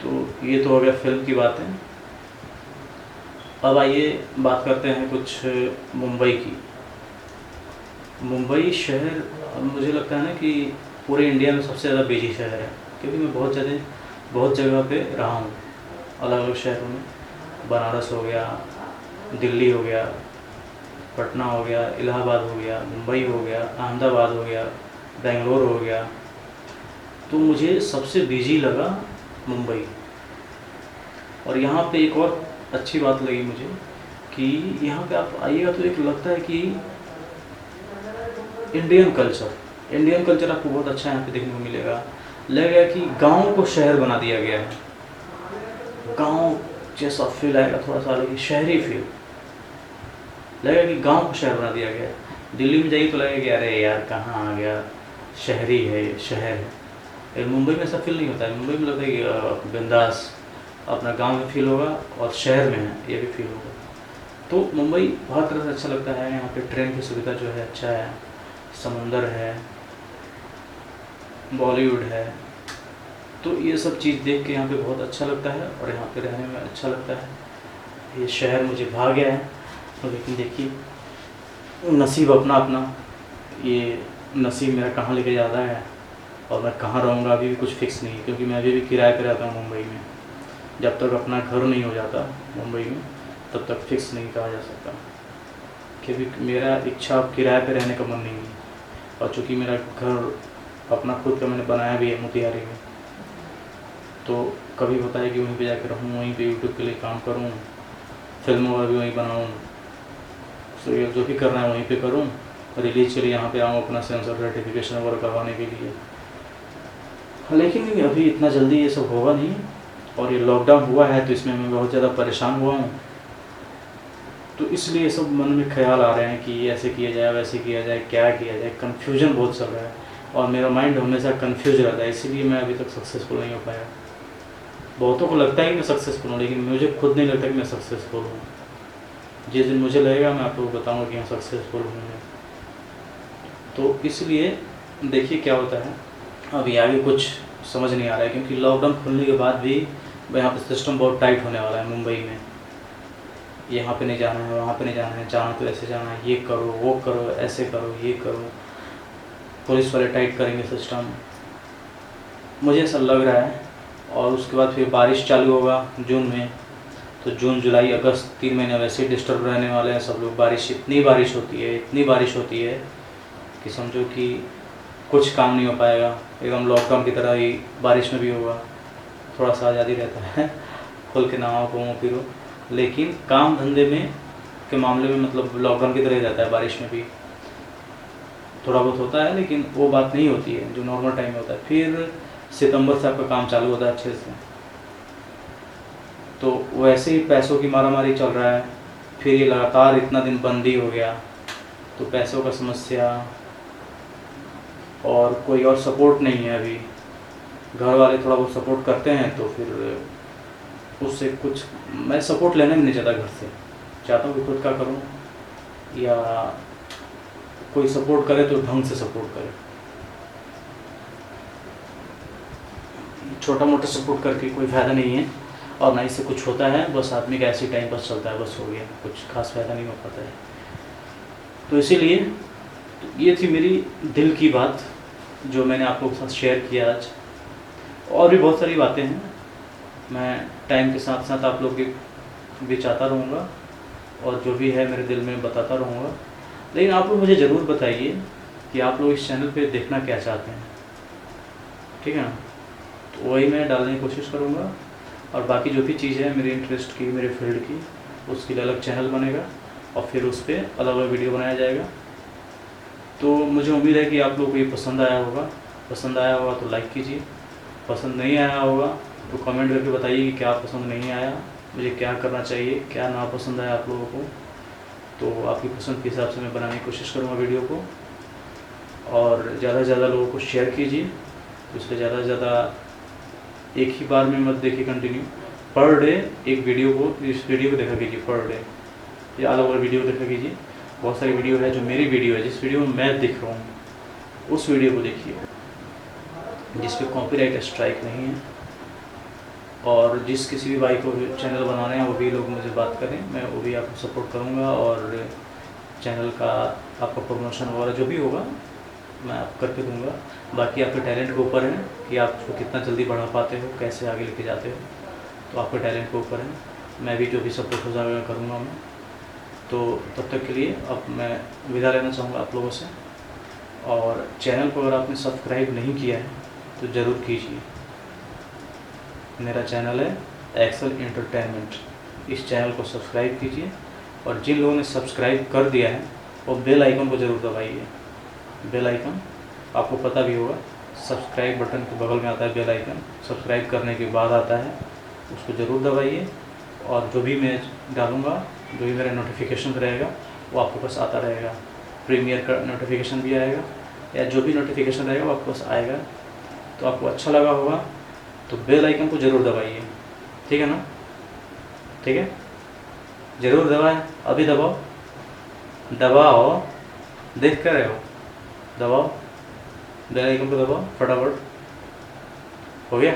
तो ये तो हो गया फिल्म की बातें। अब आइए बात करते हैं कुछ मुंबई की। मुंबई शहर मुझे लगता है ना कि पूरे इंडिया में सबसे ज़्यादा बिजी शहर है, क्योंकि मैं बहुत जगह पे रहा हूँ, अलग अलग शहरों में। बनारस हो गया, दिल्ली हो गया, पटना हो गया, इलाहाबाद हो गया, मुंबई हो गया, अहमदाबाद हो गया, बेंगलोर हो गया। तो मुझे सबसे बिजी लगा मुंबई। और यहाँ पे एक और अच्छी बात लगी मुझे कि यहाँ पे आप आइएगा तो एक लगता है कि इंडियन कल्चर आपको बहुत अच्छा यहाँ पे देखने को मिलेगा। लगेगा कि गांव को शहर बना दिया गया है, गांव जैसा फील आएगा, थोड़ा सा अलग शहरी फील लगेगा कि गांव को शहर बना दिया गया है। दिल्ली में जाइए तो लगेगा कि अरे यार कहाँ आ गया, शहरी है, शहर है। मुंबई में ऐसा फील नहीं होता है। मुंबई में लगता है कि बिंदास अपना गांव में फील होगा और शहर में है ये भी फील होगा। तो मुंबई बहुत तरह से अच्छा लगता है। यहाँ पे ट्रेन की सुविधा जो है अच्छा है, समुंदर है, बॉलीवुड है। तो ये सब चीज़ देख के यहाँ पे बहुत अच्छा लगता है और यहाँ पे रहने में अच्छा लगता है। ये शहर मुझे भा गया है, लेकिन देखिए नसीब अपना अपना, ये नसीब मेरा कहाँ लेके जा रहा है और मैं कहाँ रहूँगा अभी भी कुछ फिक्स नहीं है, क्योंकि मैं अभी भी किराए पे रहता हूँ मुंबई में। जब तक अपना घर नहीं हो जाता मुंबई में तब तक फिक्स नहीं कहा जा सकता, क्योंकि मेरा इच्छा अब किराए पे रहने का मन नहीं है। और चूँकि मेरा घर अपना खुद का मैंने बनाया भी है मोतिहारी में, तो कभी होता है कि वहीं पे जाकर रहूँ, वहीं पे यूट्यूब के लिए काम करूँ, फिल्मों का भी वहीं बनाऊँ, तो ये जो भी करना है वहीं पे करूँ, रिलीज के लिए यहाँ पे आऊँ अपना सेंसर सर्टिफिकेशन वगैरह करवाने के लिए। लेकिन अभी इतना जल्दी ये सब होगा नहीं, और ये लॉकडाउन हुआ है तो इसमें मैं बहुत ज़्यादा परेशान हुआ हूँ। तो इसलिए सब मन में ख्याल आ रहे हैं कि ऐसे किया जाए, वैसे किया जाए, क्या किया जाए। कन्फ्यूजन बहुत चल रहा है और मेरा माइंड हमेशा कन्फ्यूज रहता है, इसीलिए मैं अभी तक सक्सेसफुल नहीं हो पाया। बहुतों को लगता है कि मैं सक्सेसफुल हूँ, लेकिन मुझे खुद नहीं लगता कि मैं सक्सेसफुल हूँ। जिस दिन मुझे लगेगा मैं आप लोगों को बताऊँगा कि मैं सक्सेसफुल हूँ। तो इसलिए देखिए क्या होता है, अभी आगे कुछ समझ नहीं आ रहा है, क्योंकि लॉकडाउन खुलने के बाद भी यहाँ पे सिस्टम बहुत टाइट होने वाला है मुंबई में। यहाँ पे नहीं जाना है, वहाँ पे नहीं जाना है, जाना तो ऐसे जाना है, ये करो, वो करो, ऐसे करो, ये करो। पुलिस वाले टाइट करेंगे सिस्टम, मुझे ऐसा लग रहा है। और उसके बाद फिर बारिश चालू होगा जून में, तो जून, जुलाई, अगस्त 3 महीने वैसे ही डिस्टर्ब रहने वाले हैं सब लोग। बारिश, इतनी बारिश होती है कि समझो कि कुछ काम नहीं हो पाएगा। एकदम लॉकडाउन की तरह ही बारिश में भी होगा, थोड़ा सा आज़ादी रहता है, खुल के नहाओ, घूमो फिरो। लेकिन काम धंधे में के मामले में मतलब लॉकडाउन की तरह ही रहता है, बारिश में भी थोड़ा बहुत होता है, लेकिन वो बात नहीं होती है जो नॉर्मल टाइम में होता है। फिर सितंबर से आपका काम चालू होता है अच्छे से। तो वैसे ही पैसों की मारामारी चल रहा है। फिर ये लगातार इतना दिन बंदी हो गया, तो पैसों का समस्या, और कोई और सपोर्ट नहीं है अभी। घर वाले थोड़ा बहुत सपोर्ट करते हैं तो फिर उससे कुछ, मैं सपोर्ट लेना भी नहीं चाहता घर से, चाहता हूँ कि खुद का करूँ, या कोई सपोर्ट करे तो ढंग से सपोर्ट करे। छोटा मोटा सपोर्ट करके कोई फ़ायदा नहीं है, और ना इससे कुछ होता है, बस आदमी का ऐसे टाइम पास चलता है, बस हो गया, कुछ खास फ़ायदा नहीं हो पाता है। तो इसीलिए ये थी मेरी दिल की बात जो मैंने आप लोगों के साथ शेयर किया आज। और भी बहुत सारी बातें हैं, मैं टाइम के साथ साथ आप लोग के बीच आता रहूँगा और जो भी है मेरे दिल में बताता रहूँगा। लेकिन आप लोग मुझे ज़रूर बताइए कि आप लोग इस चैनल पे देखना क्या चाहते हैं, ठीक है ना? तो वही मैं डालने की कोशिश करूँगा, और बाकी जो भी चीज़ है मेरे इंटरेस्ट की, मेरे फील्ड की, उसके लिए अलग चैनल बनेगा और फिर उस पर अलग अलग वीडियो बनाया जाएगा। तो मुझे उम्मीद है कि आप लोगों को ये पसंद आया होगा। पसंद आया होगा तो लाइक कीजिए, पसंद नहीं आया होगा तो कमेंट करके बताइए कि क्या पसंद नहीं आया, मुझे क्या करना चाहिए, क्या ना पसंद आया आप लोगों को। तो आपकी पसंद के हिसाब से मैं बनाने की कोशिश करूँगा वीडियो को। और ज़्यादा से ज़्यादा लोगों को शेयर कीजिए, उससे ज़्यादा से ज़्यादा एक ही बार में मत देखिए कंटिन्यू, पर डे एक वीडियो को, इस वीडियो को देखा कीजिए पर डे, या अलग अलग वीडियो देखा कीजिए। बहुत सारी वीडियो है जो मेरी वीडियो है, जिस वीडियो में मैं दिख रहा हूँ उस वीडियो को देखिए, जिस पे कॉपीराइट स्ट्राइक नहीं है। और जिस किसी भी भाई को चैनल बनाने हैं वो भी लोग मुझे बात करें, मैं वो भी आपको सपोर्ट करूँगा, और चैनल का आपका प्रमोशन वगैरह जो भी होगा मैं आप करके दूँगा। बाकी आपके टैलेंट के ऊपर है कि आप उसको कितना जल्दी बढ़ा पाते हो, कैसे आगे लेके जाते हो, तो आपके टैलेंट के ऊपर है। मैं भी जो भी सपोर्ट हो जाएगा करूँगा मैं। तो तब तक के लिए अब मैं विदा लेना चाहूँगा आप लोगों से। और चैनल को अगर आपने सब्सक्राइब नहीं किया है तो ज़रूर कीजिए। मेरा चैनल है एक्सेल एंटरटेनमेंट, इस चैनल को सब्सक्राइब कीजिए। और जिन लोगों ने सब्सक्राइब कर दिया है वो बेल आइकन को ज़रूर दबाइए। बेल आइकन आपको पता भी होगा, सब्सक्राइब बटन के बगल में आता है बेल आइकन, सब्सक्राइब करने के बाद आता है, उसको ज़रूर दबाइए। और जो भी मैं डालूँगा, जो भी मेरा नोटिफिकेशन रहेगा वो आपके पास आता रहेगा। प्रीमियर का नोटिफिकेशन भी आएगा, या जो भी नोटिफिकेशन रहेगा वो आपके पास आएगा। तो आपको अच्छा लगा होगा तो बेल आइकन को ज़रूर दबाइए, ठीक है ना? ठीक है, ज़रूर दबाएं, अभी दबाओ, दबाओ, देख कर रहे हो, दबाओ, बेल आइकन को दबाओ फटाफट। हो गया?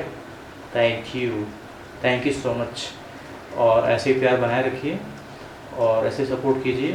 Thank you so much. और ऐसे ही प्यार बनाए रखिए और ऐसे सपोर्ट कीजिए।